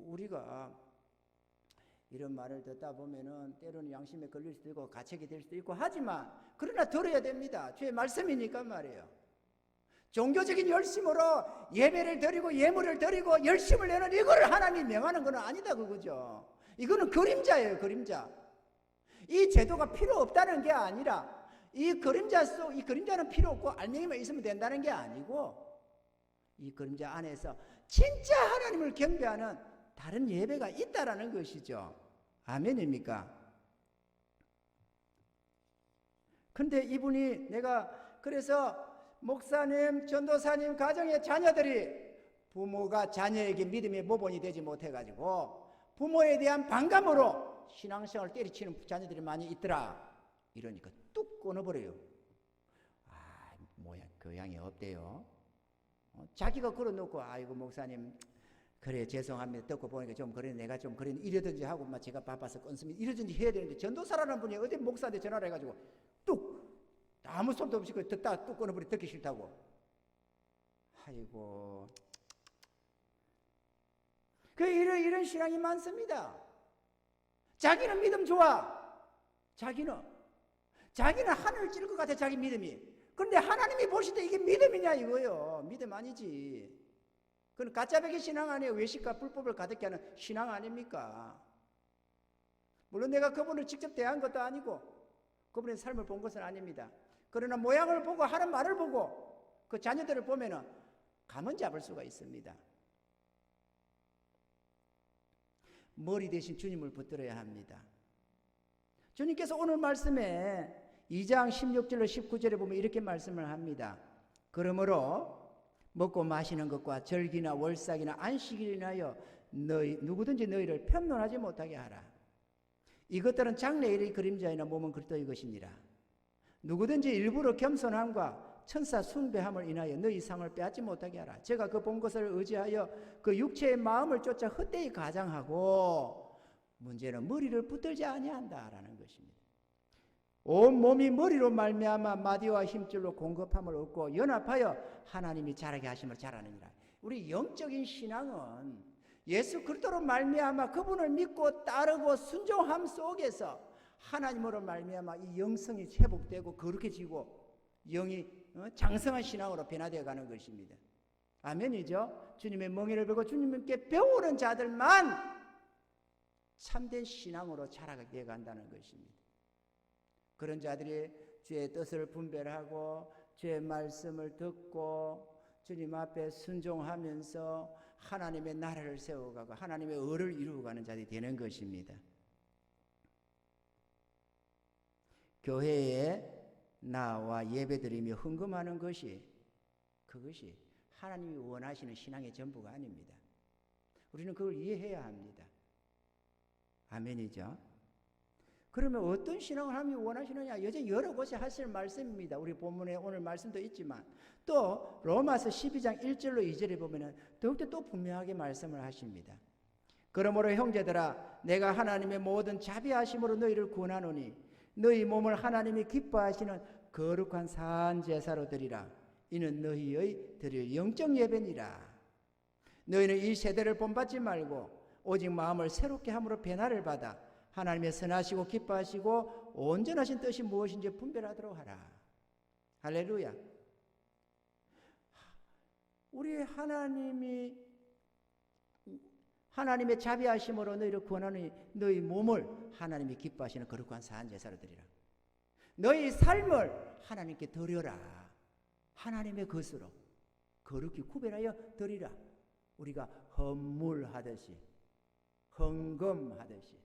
Speaker 1: 우리가 이런 말을 듣다 보면은 때로는 양심에 걸릴 수도 있고 가책이 될 수도 있고 하지만 그러나 들어야 됩니다. 주의 말씀이니까 말이에요. 종교적인 열심으로 예배를 드리고 예물을 드리고 열심을 내는 이거를 하나님이 명하는 건 아니다 그거죠. 이거는 그림자예요, 그림자. 이 제도가 필요 없다는 게 아니라 이 그림자는 필요 없고 알맹이만 있으면 된다는 게 아니고 이 그림자 안에서 진짜 하나님을 경배하는 다른 예배가 있다라는 것이죠. 아멘입니까? 근데 이분이 그래서 목사님, 전도사님 가정의 자녀들이 부모가 자녀에게 믿음의 모본이 되지 못해가지고 부모에 대한 반감으로 신앙생활을 때리치는 자녀들이 많이 있더라. 이러니까 뚝 끊어버려요. 뭐야 교양이 없대요. 자기가 걸어놓고 아이고 목사님 그래 죄송합니다. 듣고 보니까 좀 그래 내가 좀 그래 이러든지 하고 막 제가 바빠서 끊습니다. 이러든지 해야 되는데 전도사라는 분이 어디 목사한테 전화를 해가지고 뚝 아무 소리도 없이 듣다가 뚝 끊어버려. 듣기 싫다고. 아이고 이런 신앙이 많습니다. 자기는 믿음 좋아. 자기는 하늘 찔 것 같아 자기 믿음이. 그런데 하나님이 보실 때 이게 믿음이냐 이거요. 믿음 아니지. 그건 가짜배기 신앙 아니에요. 외식과 불법을 가득히 하는 신앙 아닙니까? 물론 내가 그분을 직접 대한 것도 아니고 그분의 삶을 본 것은 아닙니다. 그러나 모양을 보고 하는 말을 보고 그 자녀들을 보면은 감은 잡을 수가 있습니다. 머리 대신 주님을 붙들어야 합니다. 주님께서 오늘 말씀에 2장 16절로 19절에 보면 이렇게 말씀을 합니다. 그러므로 먹고 마시는 것과 절기나 월삭이나 안식일을 인하여 누구든지 너희를 편론하지 못하게 하라. 이것들은 장래일의 그림자이나 몸은 그리스도의 것이니라. 누구든지 일부러 겸손함과 천사 숭배함을 인하여 너희 상을 빼앗지 못하게 하라. 제가 그 본 것을 의지하여 그 육체의 마음을 쫓아 헛되이 가장하고 문제는 머리를 붙들지 아니한다라는 것입니다. 온 몸이 머리로 말미암아 마디와 힘줄로 공급함을 얻고 연합하여 하나님이 자라게 하심을 자라느니라. 우리 영적인 신앙은 예수 그리스도로 말미암아 그분을 믿고 따르고 순종함 속에서 하나님으로 말미암아 이 영성이 회복되고 거룩해지고 영이 장성한 신앙으로 변화되어 가는 것입니다. 아멘이죠? 주님의 멍에를 베고 주님께 배우는 자들만 참된 신앙으로 자라게 간다는 것입니다. 그런 자들이 주의 뜻을 분별하고 주의 말씀을 듣고 주님 앞에 순종하면서 하나님의 나라를 세워가고 하나님의 의를 이루어가는 자들이 되는 것입니다. 교회에 나와 예배드리며 헌금하는 것이 그것이 하나님이 원하시는 신앙의 전부가 아닙니다. 우리는 그걸 이해해야 합니다. 아멘이죠? 그러면 어떤 신앙을 하나님이 원하시느냐? 여전히 여러 곳에 하실 말씀입니다. 우리 본문에 오늘 말씀도 있지만 또 로마서 12장 1절로 2절에 보면 더욱더 또 분명하게 말씀을 하십니다. 그러므로 형제들아 내가 하나님의 모든 자비하심으로 너희를 구원하노니 너희 몸을 하나님이 기뻐하시는 거룩한 산 제사로 드리라. 이는 너희의 드릴 영적 예배니라. 너희는 이 세대를 본받지 말고 오직 마음을 새롭게 함으로 변화를 받아 하나님의 선하시고 기뻐하시고 온전하신 뜻이 무엇인지 분별하도록 하라. 할렐루야. 우리 하나님의 자비하심으로 너희를 구원하니 너희 몸을 하나님이 기뻐하시는 거룩한 산 제사로 드리라. 너희 삶을 하나님께 드려라. 하나님의 것으로 거룩히 구별하여 드리라. 우리가 헌물하듯이 헌금하듯이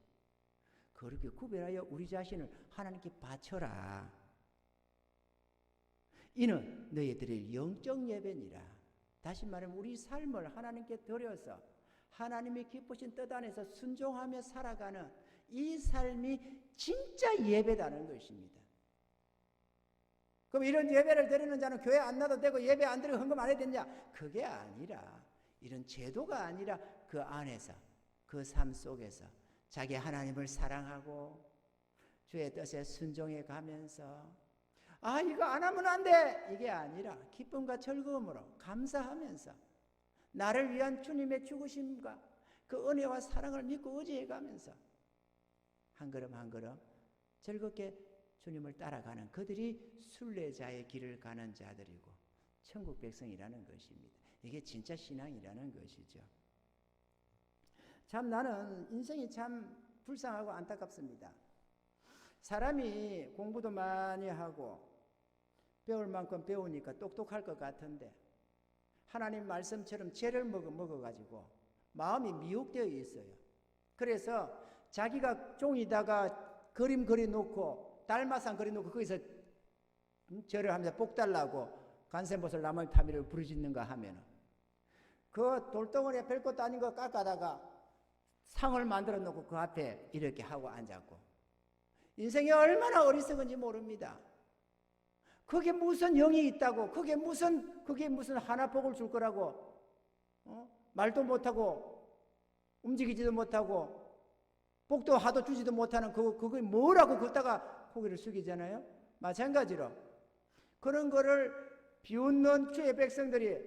Speaker 1: 그렇게 구별하여 우리 자신을 하나님께 바쳐라. 이는 너희들의 영적 예배니라. 다시 말하면 우리 삶을 하나님께 드려서 하나님이 기쁘신 뜻 안에서 순종하며 살아가는 이 삶이 진짜 예배다는 것입니다. 그럼 이런 예배를 드리는 자는 교회 안 나도 되고 예배 안 드리고 헌금 안 해도 되냐? 그게 아니라 이런 제도가 아니라 그 안에서 그 삶 속에서 자기 하나님을 사랑하고 주의 뜻에 순종해 가면서 이거 안 하면 안 돼! 이게 아니라 기쁨과 즐거움으로 감사하면서 나를 위한 주님의 죽으심과 그 은혜와 사랑을 믿고 의지해 가면서 한 걸음 한 걸음 즐겁게 주님을 따라가는 그들이 순례자의 길을 가는 자들이고 천국 백성이라는 것입니다. 이게 진짜 신앙이라는 것이죠. 참 나는 인생이 참 불쌍하고 안타깝습니다. 사람이 공부도 많이 하고 배울 만큼 배우니까 똑똑할 것 같은데 하나님 말씀처럼 죄를 먹어가지고 마음이 미혹되어 있어요. 그래서 자기가 종이다가 그림 그려놓고 달마상 그려놓고 거기서 절을 하면서 복 달라고 간센보살 나무 타미를 부르짖는가 하면은 그 돌덩어리에 별것도 아닌 거 깎아다가 상을 만들어 놓고 그 앞에 이렇게 하고 앉았고 인생이 얼마나 어리석은지 모릅니다. 그게 무슨 영이 있다고 그게 무슨 하나 복을 줄 거라고 말도 못하고 움직이지도 못하고 복도 하도 주지도 못하는 그게 뭐라고 걷다가 고개를 숙이잖아요. 마찬가지로 그런 거를 비웃는 주의 백성들이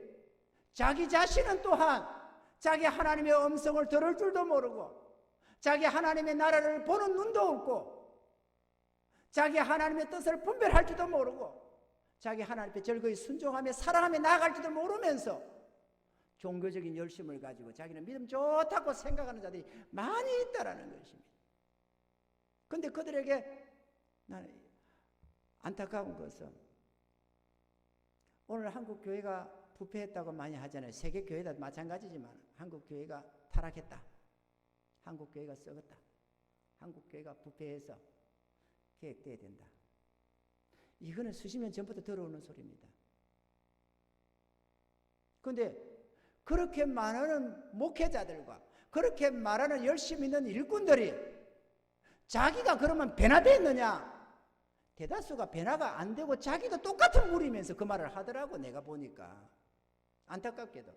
Speaker 1: 자기 자신은 또한 자기 하나님의 음성을 들을 줄도 모르고 자기 하나님의 나라를 보는 눈도 없고 자기 하나님의 뜻을 분별할 줄도 모르고 자기 하나님께 즐거이 순종하며 사랑하며 나아갈 줄도 모르면서 종교적인 열심을 가지고 자기는 믿음 좋다고 생각하는 자들이 많이 있다라는 것입니다. 그런데 그들에게 나는 안타까운 것은 오늘 한국 교회가 부패했다고 많이 하잖아요. 세계 교회다 마찬가지지만 한국 교회가 타락했다. 한국교회가 썩었다. 한국교회가 부패해서 개혁돼야 된다. 이거는 수십 년 전부터 들어오는 소리입니다. 그런데 그렇게 말하는 목회자들과 그렇게 말하는 열심히 있는 일꾼들이 자기가 그러면 변화됐느냐? 대다수가 변화가 안 되고 자기도 똑같은 무리면서 그 말을 하더라고. 내가 보니까 안타깝게도.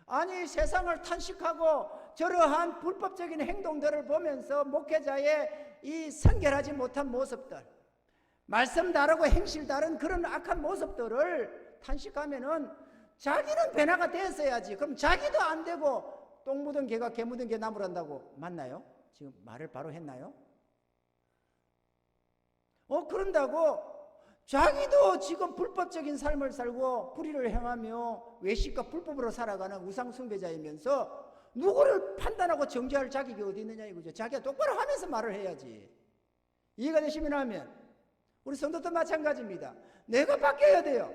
Speaker 1: 아니 세상을 탄식하고 저러한 불법적인 행동들을 보면서 목회자의 이 성결하지 못한 모습들, 말씀 다르고 행실 다른 그런 악한 모습들을 탄식하면은 자기는 변화가 됐어야지. 그럼 자기도 안 되고 똥 묻은 개가 개 묻은 개 나무란다고 맞나요? 지금 말을 바로 했나요? 그런다고 자기도 지금 불법적인 삶을 살고 불의를 행하며 외식과 불법으로 살아가는 우상숭배자이면서 누구를 판단하고 정죄할 자격이 어디 있느냐 이거죠. 자기가 똑바로 하면서 말을 해야지. 이해가 되시면 하면 우리 성도도 마찬가지입니다. 내가 바뀌어야 돼요.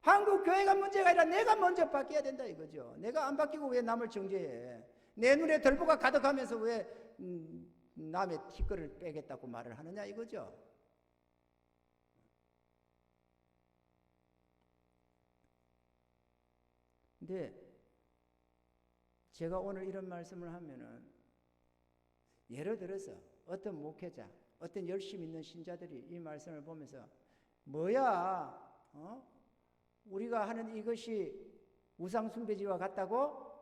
Speaker 1: 한국 교회가 문제가 아니라 내가 먼저 바뀌어야 된다 이거죠. 내가 안 바뀌고 왜 남을 정죄해? 내 눈에 들보가 가득하면서 왜 남의 티끌을 빼겠다고 말을 하느냐 이거죠. 근데 제가 오늘 이런 말씀을 하면은 예를 들어서 어떤 목회자, 어떤 열심히 있는 신자들이 이 말씀을 보면서 뭐야, 우리가 하는 이것이 우상숭배지와 같다고?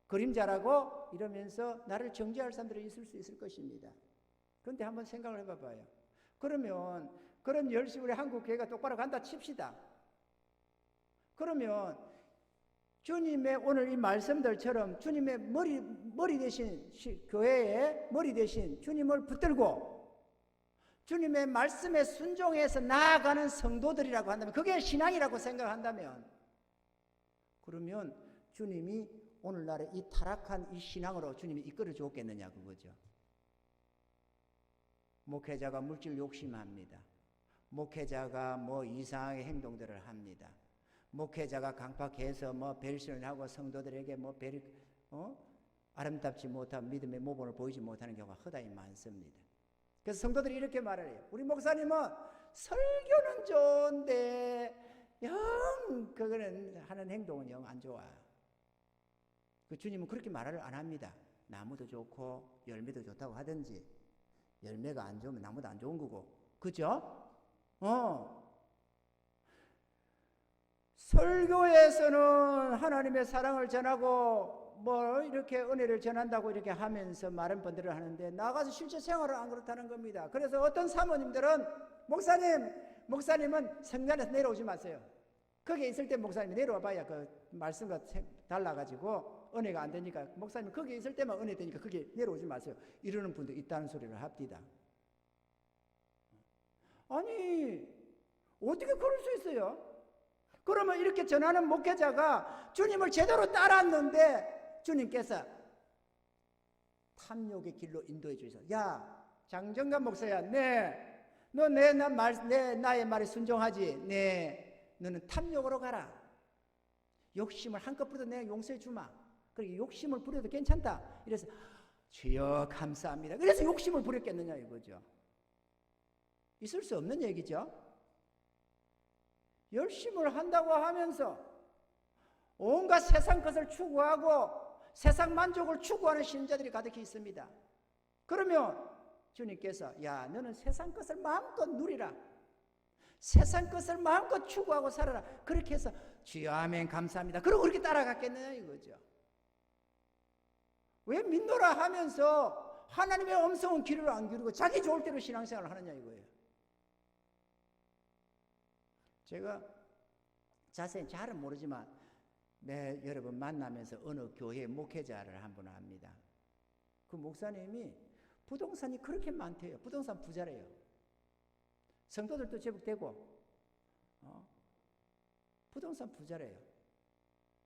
Speaker 1: 그림자라고? 이러면서 나를 정죄할 사람들이 있을 수 있을 것입니다. 그런데 한번 생각을 해봐봐요. 그러면 그런 열심히 우리 한국 교회가 똑바로 간다 칩시다. 그러면 주님의 오늘 이 말씀들처럼 주님의 머리 대신 교회의 머리 대신 주님을 붙들고 주님의 말씀에 순종해서 나아가는 성도들이라고 한다면, 그게 신앙이라고 생각한다면, 그러면 주님이 오늘날의 이 타락한 이 신앙으로 주님이 이끌어 주었겠느냐 그거죠. 목회자가 물질 욕심합니다. 목회자가 뭐 이상하게 행동들을 합니다. 목회자가 강팍해서 뭐 별신을 하고 성도들에게 뭐 아름답지 못한 믿음의 모범을 보이지 못하는 경우가 허다히 많습니다. 그래서 성도들이 이렇게 말을 해요. 우리 목사님은 설교는 좋은데 영 그거는 하는 행동은 영 안 좋아. 그 주님은 그렇게 말을 안 합니다. 나무도 좋고 열매도 좋다고 하든지 열매가 안 좋으면 나무도 안 좋은 거고, 그죠? 설교에서는 하나님의 사랑을 전하고 뭐 이렇게 은혜를 전한다고 이렇게 하면서 많은 분들을 하는데 나가서 실제 생활은 안 그렇다는 겁니다. 그래서 어떤 사모님들은 목사님은 성전에서 내려오지 마세요. 거기에 있을 때 목사님이 내려와 봐야 그 말씀과 달라가지고 은혜가 안 되니까 목사님 거기에 있을 때만 은혜 되니까 거기에 내려오지 마세요. 이러는 분도 있다는 소리를 합디다. 아니 어떻게 그럴 수 있어요? 그러면 이렇게 전하는 목회자가 주님을 제대로 따랐는데 주님께서 탐욕의 길로 인도해 주셔서, 야 장정관 목사야, 너 나의 말에 순종하지? 너는 탐욕으로 가라. 욕심을 한껏 부려도 내가 용서해 주마. 그렇게 욕심을 부려도 괜찮다. 이래서 주여 감사합니다. 그래서 욕심을 부렸겠느냐 이거죠. 있을 수 없는 얘기죠. 열심을 한다고 하면서 온갖 세상 것을 추구하고 세상 만족을 추구하는 신자들이 가득히 있습니다. 그러면 주님께서 야 너는 세상 것을 마음껏 누리라. 세상 것을 마음껏 추구하고 살아라. 그렇게 해서 주여 아멘 감사합니다. 그러고 그렇게 따라갔겠느냐 이거죠. 왜 믿노라 하면서 하나님의 음성은 귀를 안 기울이고 자기 좋을 대로 신앙생활을 하느냐 이거예요. 제가 자세히 잘은 모르지만 여러분 만나면서 어느 교회 목회자를 한 분 압니다. 그 목사님이 부동산이 그렇게 많대요. 부동산 부자래요. 성도들도 제법 되고 부동산 부자래요.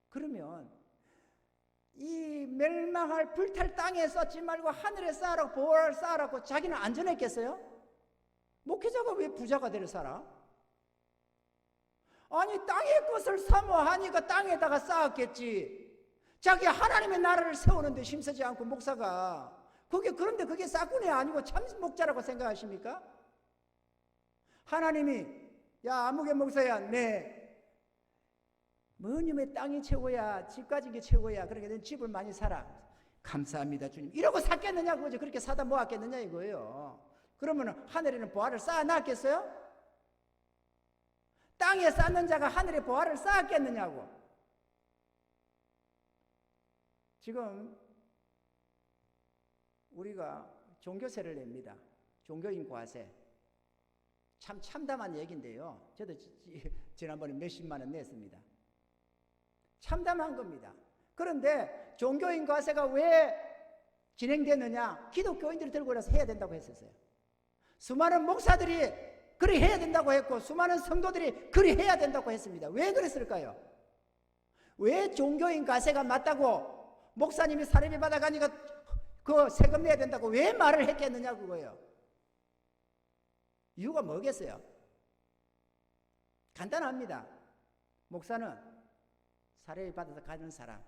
Speaker 1: 그러면 이 멸망할 불탈 땅에 쌓지 말고 하늘에 쌓으라고 보호를 쌓으라고 자기는 안전했겠어요? 목회자가 왜 부자가 되려 살아? 아니 땅의 것을 사모하니까 땅에다가 쌓았겠지. 자기 하나님의 나라를 세우는데 힘쓰지 않고 목사가 그런데 그게 싹군이 아니고 참 목자라고 생각하십니까? 하나님이 야 아무개 목사야 뭐님의 땅이 최고야 집 가진 게 최고야 그러니까 내 집을 많이 사라 감사합니다 주님 이러고 샀겠느냐 그거죠. 그렇게 사다 모았겠느냐 이거예요. 그러면 하늘에는 보화를 쌓아놨겠어요? 땅에 쌓는 자가 하늘에 보화를 쌓았겠느냐고. 지금 우리가 종교세를 냅니다. 종교인 과세. 참 참담한 얘기인데요. 저도 지난번에 몇십만 원 냈습니다. 참담한 겁니다. 그런데 종교인 과세가 왜 진행되느냐? 기독교인들이 들고 올라서 해야 된다고 했었어요. 수많은 목사들이 그리 해야 된다고 했고 수많은 성도들이 그리 해야 된다고 했습니다. 왜 그랬을까요? 왜 종교인 과세가 맞다고 목사님이 사례비 받아가니까 그 세금 내야 된다고 왜 말을 했겠느냐 그거예요. 이유가 뭐겠어요? 간단합니다. 목사는 사례비 받아서 가는 사람.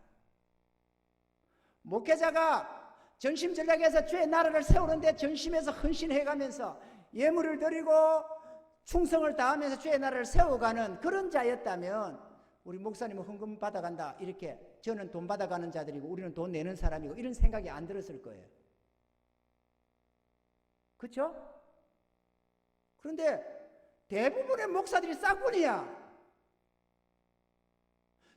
Speaker 1: 목회자가 전심전략에서 주의 나라를 세우는데 전심에서 헌신해가면서 예물을 드리고 충성을 다하면서 주의 나라를 세워가는 그런 자였다면 우리 목사님은 헌금 받아간다 이렇게 저는 돈 받아가는 자들이고 우리는 돈 내는 사람이고 이런 생각이 안 들었을 거예요. 그렇죠? 그런데 대부분의 목사들이 싹군이야.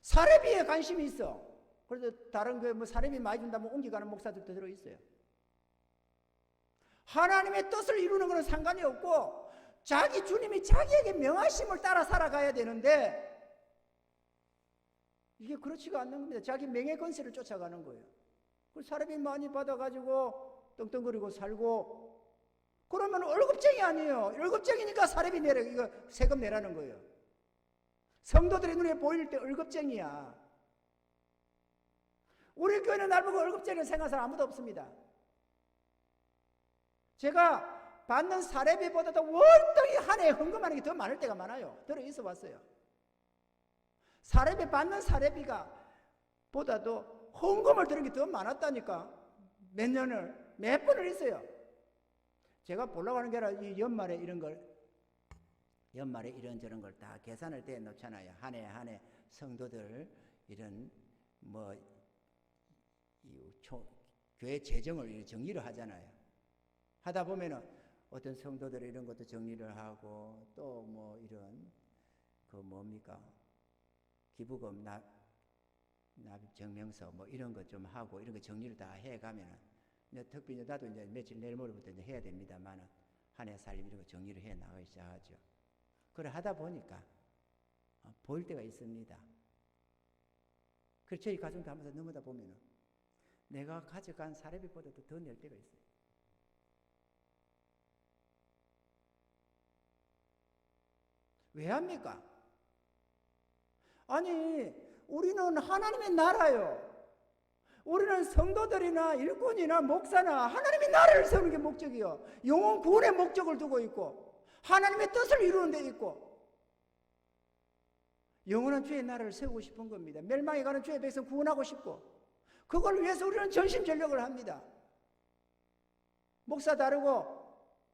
Speaker 1: 사례비에 관심이 있어. 그래서 다른 교회 뭐 사례비 많이 준다면 옮겨가는 목사들도 들어있어요. 하나님의 뜻을 이루는 것은 상관이 없고 자기 주님이 자기에게 명하심을 따라 살아가야 되는데 이게 그렇지가 않는 겁니다. 자기 명예 건세를 쫓아가는 거예요. 그 사례비 많이 받아가지고 떵떵거리고 살고 그러면 월급쟁이 아니에요. 월급쟁이니까 사례비 내라 이거 세금 내라는 거예요. 성도들의 눈에 보일 때 월급쟁이야. 우리 교회는 날 보고 월급쟁이를 생각하는 사람 아무도 없습니다. 제가 받는 사례비보다도 월등히 한 해에 헌금하는 게 더 많을 때가 많아요. 들어있어 봤어요. 사례비 받는 사례비가 보다도 헌금을 드는 게 더 많았다니까. 몇 번을 했어요. 제가 보려고 하는 게 아니라 이 연말에 이런저런 걸 다 계산을 대 놓잖아요. 한 해 성도들 이런 교회 재정을 정리를 하잖아요. 하다 보면은 어떤 성도들이 이런 것도 정리를 하고 또 이런 기부금 납입 증명서 이런 것 좀 하고 이런 거 정리를 다 해가면은 특별히 나도 이제 며칠 내일 모레부터 이제 해야 됩니다만은 한 해 살림 이런 거 정리를 해 나가기 시작하죠. 그래 하다 보니까 보일 때가 있습니다. 그래서 저희 가정도 하면서 넘어다 보면은 내가 가져간 사례비보다도 더 낼 때가 있어요. 왜 합니까? 아니 우리는 하나님의 나라요. 우리는 성도들이나 일꾼이나 목사나 하나님의 나라를 세우는 게 목적이요. 영혼 구원의 목적을 두고 있고 하나님의 뜻을 이루는 데 있고 영원한 주의 나라를 세우고 싶은 겁니다. 멸망에 가는 주의 백성 구원하고 싶고 그걸 위해서 우리는 전심전력을 합니다. 목사 다르고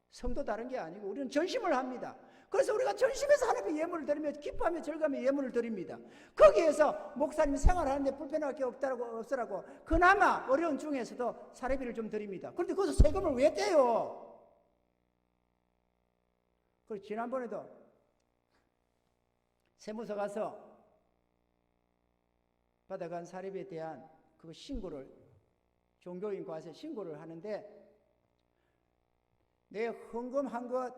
Speaker 1: 성도 다른 게 아니고 우리는 전심을 합니다. 그래서 우리가 전심에서 하나님께 예물을 드리며 기뻐하며 절감하며 예물을 드립니다. 거기에서 목사님 생활하는데 불편할 게 없더라고 그나마 어려운 중에서도 사례비를 좀 드립니다. 그런데 거기서 세금을 왜 떼요? 그리고 지난번에도 세무서 가서 받아간 사례비에 대한 그 신고를 종교인 과세 신고를 하는데 내 헌금한 것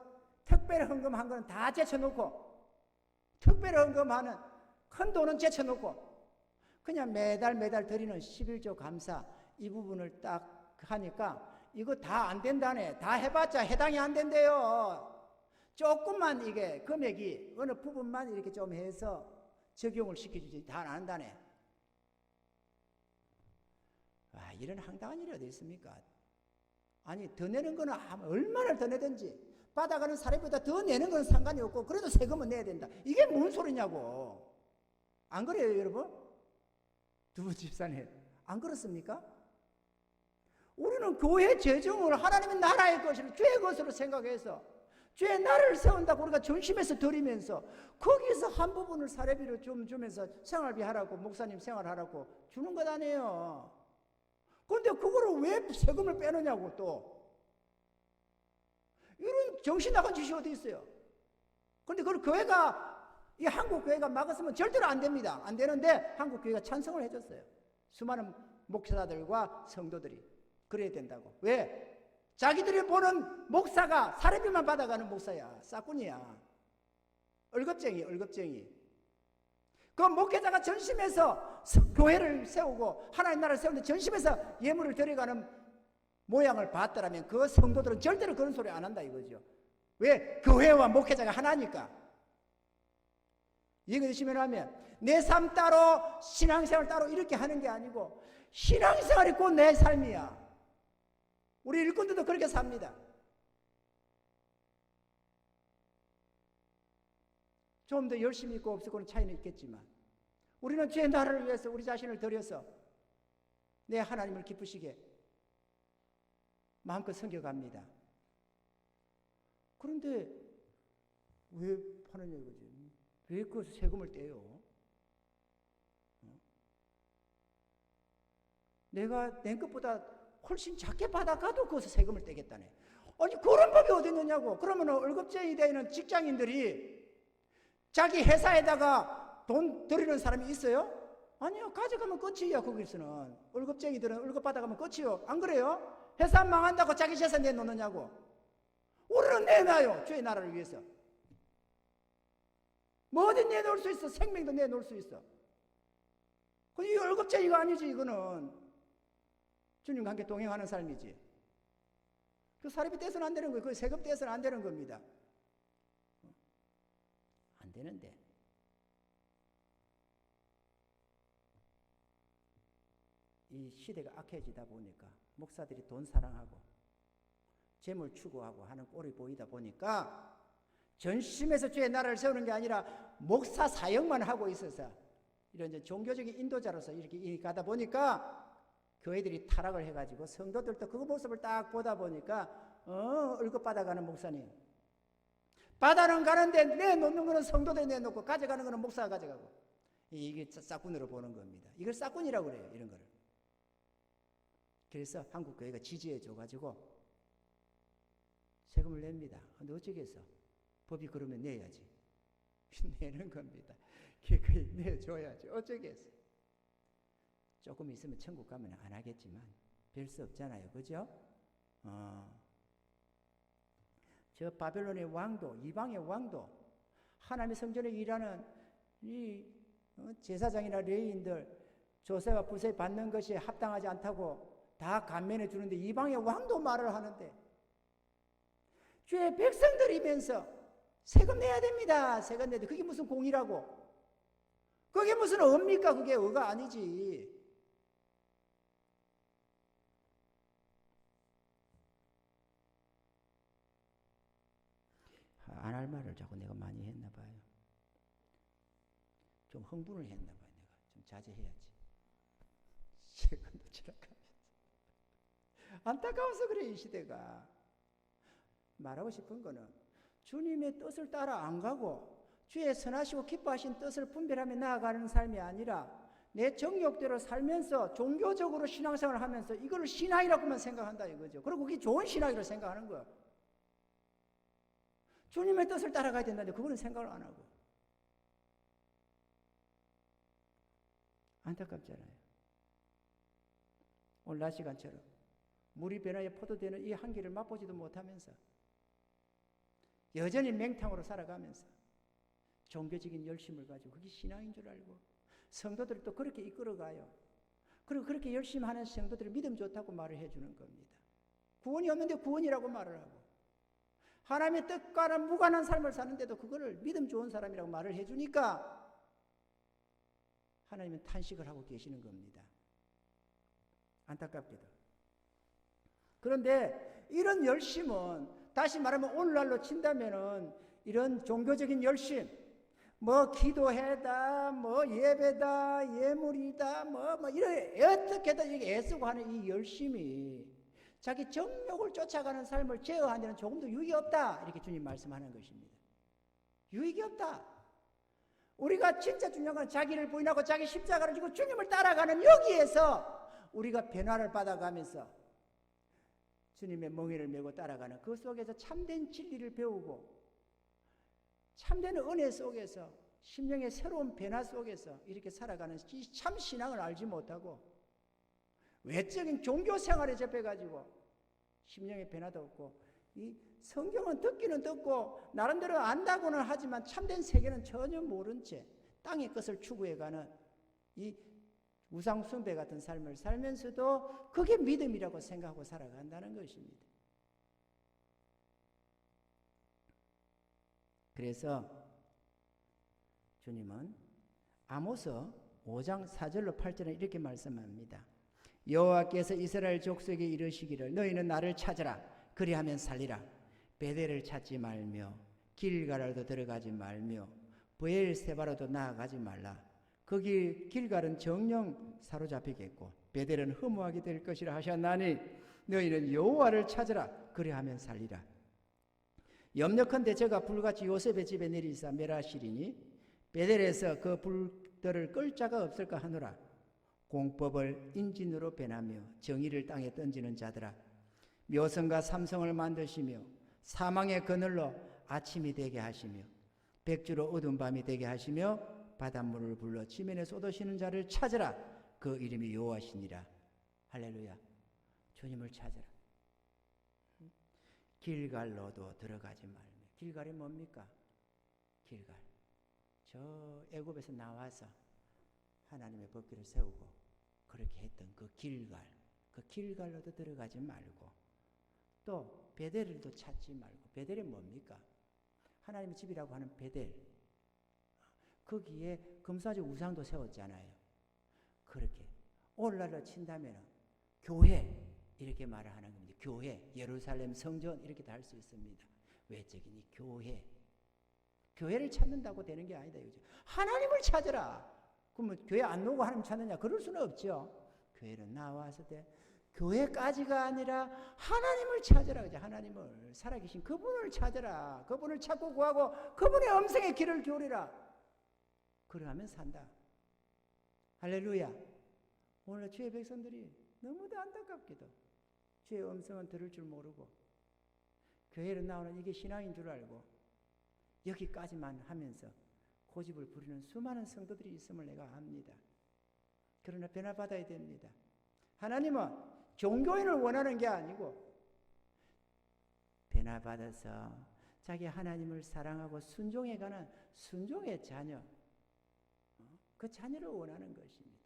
Speaker 1: 특별히 헌금한 거는 다 제쳐놓고 특별히 헌금하는 큰 돈은 제쳐놓고 그냥 매달 드리는 11조 감사 이 부분을 딱 하니까 이거 다 안 된다네. 다 해봤자 해당이 안 된대요. 조금만 이게 금액이 어느 부분만 이렇게 좀 해서 적용을 시켜주지 다 안 한다네. 와, 이런 황당한 일이 어디 있습니까? 아니 더 내는 거는 얼마나 더 내든지 받아가는 사례보다 더 내는 건 상관이 없고 그래도 세금은 내야 된다. 이게 뭔 소리냐고. 안 그래요 여러분? 두 집사님, 안 그렇습니까? 우리는 교회 재정을 하나님의 나라의 것을 죄의 것으로 생각해서 죄의 나라를 세운다고 우리가 전심에서 드리면서 거기서 한 부분을 사례비를 좀 주면서 생활비 하라고, 목사님 생활하라고 주는 것 아니에요. 그런데 그거를 왜 세금을 빼느냐고. 또 이런 정신 나간 짓이 어디 있어요. 그런데 그걸 교회가, 이 한국 교회가 막았으면 절대로 안 됩니다. 안 되는데 한국 교회가 찬성을 해줬어요. 수많은 목사들과 성도들이 그래야 된다고. 왜? 자기들이 보는 목사가 사례비만 받아가는 목사야. 싹군이야. 얼급쟁이. 그 목회자가 전심에서 교회를 세우고 하나님 나라를 세우는데 전심에서 예물을 드려가는 모양을 봤더라면 그 성도들은 절대로 그런 소리 안 한다 이거죠. 왜? 교회와 목회자가 하나니까. 이해되시면 하면 내 삶 따로 신앙생활 따로 이렇게 하는 게 아니고 신앙생활이 곧 내 삶이야. 우리 일꾼들도 그렇게 삽니다. 좀 더 열심히 있고 없고는 차이는 있겠지만 우리는 죄의 나라를 위해서 우리 자신을 드려서 내 하나님을 기쁘시게 마음껏 섬겨갑니다. 그런데 왜 파느냐 이거지. 왜 그 세금을 떼요? 내가 내 것보다 훨씬 작게 받아가도 거기서 세금을 떼겠다네. 아니 그런 법이 어디 있느냐고. 그러면 월급쟁이 되는 직장인들이 자기 회사에다가 돈 들이는 사람이 있어요? 아니요. 가져가면 끝이야. 거기서는 월급쟁이들은 월급 받아가면 끝이요. 안 그래요? 회사 망한다고 자기 재산 내놓느냐고. 우리는 내놔요. 주의 나라를 위해서. 뭐든 내놓을 수 있어. 생명도 내놓을 수 있어. 이 월급쟁이가 아니지. 이거는 주님과 함께 동행하는 삶이지. 그 사례비 떼서는 안 되는 거예요. 그 세금 떼서는 안 되는 겁니다. 안 되는데. 이 시대가 악해지다 보니까 목사들이 돈 사랑하고 재물 추구하고 하는 꼴이 보이다 보니까 전심에서 주의 나라를 세우는 게 아니라 목사 사역만 하고 있어서 이런 이제 종교적인 인도자로서 이렇게 가다 보니까 교회들이 타락을 해가지고 성도들도 그 모습을 딱 보다 보니까 월급 받아가는 목사님, 받아는 가는데 내놓는 거는 성도들이 내놓고 가져가는 거는 목사가 가져가고, 이게 싹군으로 보는 겁니다. 이걸 싹군이라고 그래요. 이런 거를. 그래서 한국 교회가 지지해 줘가지고 세금을 냅니다. 근데 어쩌겠어? 법이 그러면 내야지. 내는 겁니다. 기꺼이 내줘야지. 어쩌겠어? 조금 있으면 천국 가면 안 하겠지만 별 수 없잖아요. 그죠? 저 바벨론의 왕도, 이방의 왕도, 하나님의 성전에 일하는 이 제사장이나 레위인들 조세와 부세 받는 것이 합당하지 않다고 다 감면해 주는데 이방의 왕도 말을 하는데 주의 백성들이면서 세금 내야 됩니다. 세금 내야 돼. 그게 무슨 공이라고? 그게 무슨 의입니까? 그게 의가 아니지. 안 할 말을 자꾸 내가 많이 했나 봐요. 좀 흥분을 했나 봐요. 내가 좀 자제해야지. 세금도 지나가면서 안타까워서 그래. 이 시대가. 말하고 싶은 거는 주님의 뜻을 따라 안 가고 주의 선하시고 기뻐하신 뜻을 분별하며 나아가는 삶이 아니라 내 정욕대로 살면서 종교적으로 신앙생활을 하면서 이걸 신앙이라고만 생각한다 이거죠. 그리고 그게 좋은 신앙이라고 생각하는 거야. 주님의 뜻을 따라가야 된다는데 그거는 생각을 안 하고. 안타깝잖아요. 오늘 낮 시간처럼 물이 변화에 포도되는 이 한기를 맛보지도 못하면서 여전히 맹탕으로 살아가면서 종교적인 열심을 가지고 그게 신앙인 줄 알고 성도들을 또 그렇게 이끌어가요. 그리고 그렇게 열심히 하는 성도들이 믿음 좋다고 말을 해주는 겁니다. 구원이 없는데 구원이라고 말을 하고 하나님의 뜻과는 무관한 삶을 사는데도 그거를 믿음 좋은 사람이라고 말을 해주니까 하나님은 탄식을 하고 계시는 겁니다. 안타깝게도. 그런데 이런 열심은 다시 말하면 오늘날로 친다면은 이런 종교적인 열심, 뭐 기도해다, 뭐 예배다, 예물이다, 뭐 이렇게 어떻게든 이렇게 애쓰고 하는 이 열심이 자기 정욕을 쫓아가는 삶을 제어하는 데는 조금도 유익이 없다. 이렇게 주님 말씀하는 것입니다. 유익이 없다. 우리가 진짜 중요한 건 자기를 부인하고 자기 십자가를 지고 주님을 따라가는 여기에서 우리가 변화를 받아가면서 주님의 멍에를 메고 따라가는 그 속에서 참된 진리를 배우고 참된 은혜 속에서 심령의 새로운 변화 속에서 이렇게 살아가는 참 신앙을 알지 못하고 외적인 종교 생활에 접해가지고 심령의 변화도 없고 이 성경은 듣기는 듣고 나름대로 안다고는 하지만 참된 세계는 전혀 모른 채 땅의 것을 추구해가는 이 우상 숭배 같은 삶을 살면서도 그게 믿음이라고 생각하고 살아간다는 것입니다. 그래서 주님은 아모스 5장 4절로 8절에 이렇게 말씀합니다. 여호와께서 이스라엘 족속에 이르시기를 너희는 나를 찾으라 그리하면 살리라. 베델을 찾지 말며 길갈로도 들어가지 말며 브엘세바로도 나아가지 말라. 거기 길갈은 정령 사로잡히겠고 베델은 허무하게 될 것이라 하셨나니 너희는 여호와를 찾으라 그리하면 살리라. 염려컨대 저가 불같이 요셉의 집에 내리사 멸하시리니 베델에서 그 불들을 끌 자가 없을까 하노라. 공법을 인진으로 변하며 정의를 땅에 던지는 자들아 묘성과 삼성을 만드시며 사망의 그늘로 아침이 되게 하시며 백주로 어두운 밤이 되게 하시며 바닷물을 불러 지면에 쏟으시는 자를 찾으라. 그 이름이 여호와시니라. 할렐루야. 주님을 찾으라. 길갈로도 들어가지 말며. 길갈이 뭡니까? 길갈. 저 애굽에서 나와서 하나님의 법궤를 세우고 그렇게 했던 그 길갈. 그 길갈로도 들어가지 말고 또 베델을도 찾지 말고. 베델이 뭡니까? 하나님의 집이라고 하는 베델. 거기에 금수아지 우상도 세웠잖아요. 그렇게 오늘날로 친다면 교회 이렇게 말을 하는 겁니다. 교회, 예루살렘 성전 이렇게 다 할 수 있습니다. 외적인 이 교회. 교회를 찾는다고 되는 게 아니다. 하나님을 찾으라. 그러면 교회 안 오고 하나님 찾느냐? 그럴 수는 없죠. 교회는 나와서 교회까지가 아니라 하나님을 찾으라. 하나님을 살아계신 그분을 찾으라. 그분을 찾고 구하고 그분의 음성의 귀를 기울이라. 그러하면 산다. 할렐루야. 오늘 주의 백성들이 너무도 안타깝게도 주의 음성은 들을 줄 모르고 교회로 나오는 이게 신앙인 줄 알고 여기까지만 하면서 고집을 부리는 수많은 성도들이 있음을 내가 압니다. 그러나 변화받아야 됩니다. 하나님은 종교인을 원하는 게 아니고 변화받아서 자기 하나님을 사랑하고 순종해가는 순종의 자녀, 그 자녀를 원하는 것입니다.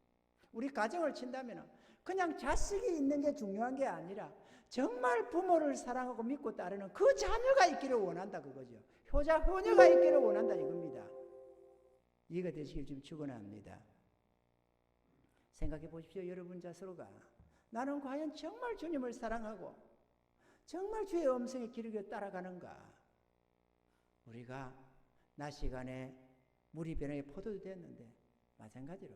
Speaker 1: 우리 가정을 친다면 그냥 자식이 있는 게 중요한 게 아니라 정말 부모를 사랑하고 믿고 따르는 그 자녀가 있기를 원한다 그거죠. 효자, 효녀가 있기를 원한다 이겁니다. 이해가 되시길 좀 축원합니다. 생각해 보십시오. 여러분 자서로가 나는 과연 정말 주님을 사랑하고 정말 주의 음성에 기르게 따라가는가? 우리가 낮 시간에 물이 변하게 포도도 됐는데 마찬가지로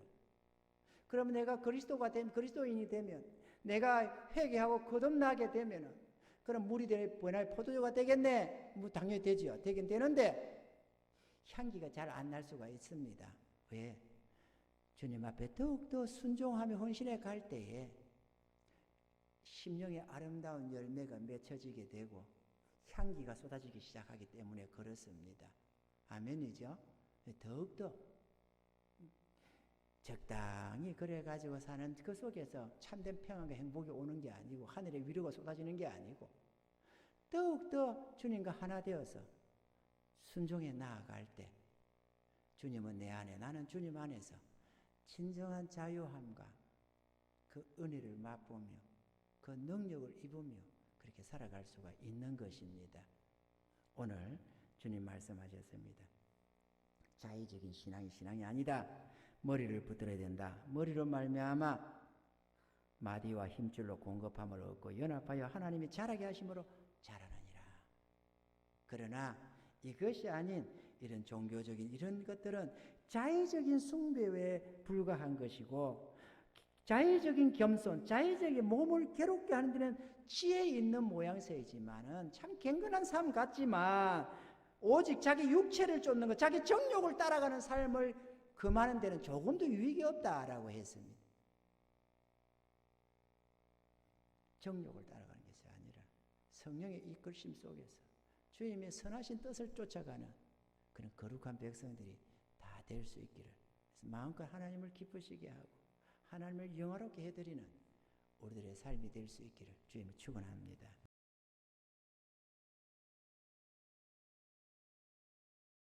Speaker 1: 그러면 내가 그리스도인이 되면 내가 회개하고 거듭나게 되면 그럼 물이 변하게 포도주가 되겠네? 당연히 되죠. 되긴 되는데 향기가 잘 안 날 수가 있습니다. 왜? 주님 앞에 더욱더 순종하며 헌신해 갈 때에 심령의 아름다운 열매가 맺혀지게 되고 향기가 쏟아지기 시작하기 때문에 그렇습니다. 아멘이죠? 더욱더 적당히 그래가지고 사는 그 속에서 참된 평안과 행복이 오는 게 아니고 하늘의 위로가 쏟아지는 게 아니고 더욱더 주님과 하나 되어서 순종해 나아갈 때 주님은 내 안에 나는 주님 안에서 진정한 자유함과 그 은혜를 맛보며 그 능력을 입으며 그렇게 살아갈 수가 있는 것입니다. 오늘 주님 말씀하셨습니다. 자의적인 신앙이 아니다. 머리를 붙들어야 된다. 머리로 말미암아 마디와 힘줄로 공급함을 얻고 연합하여 하나님이 자라게 하심으로 자라느니라. 그러나 이것이 아닌 이런 종교적인 이런 것들은 자의적인 숭배에 불과한 것이고, 자의적인 겸손, 자의적인 몸을 괴롭게 하는 데는 지혜 있는 모양새이지만은 참 경건한 삶 같지만 오직 자기 육체를 쫓는 것, 자기 정욕을 따라가는 삶을 금하는 데는 조금도 유익이 없다라고 했습니다. 정욕을 따라가는 것이 아니라 성령의 이끌심 속에서 주님의 선하신 뜻을 쫓아가는 그런 거룩한 백성들이 다 될 수 있기를, 마음껏 하나님을 기쁘시게 하고 하나님을 영화롭게 해드리는 우리들의 삶이 될 수 있기를 주님을 축원합니다.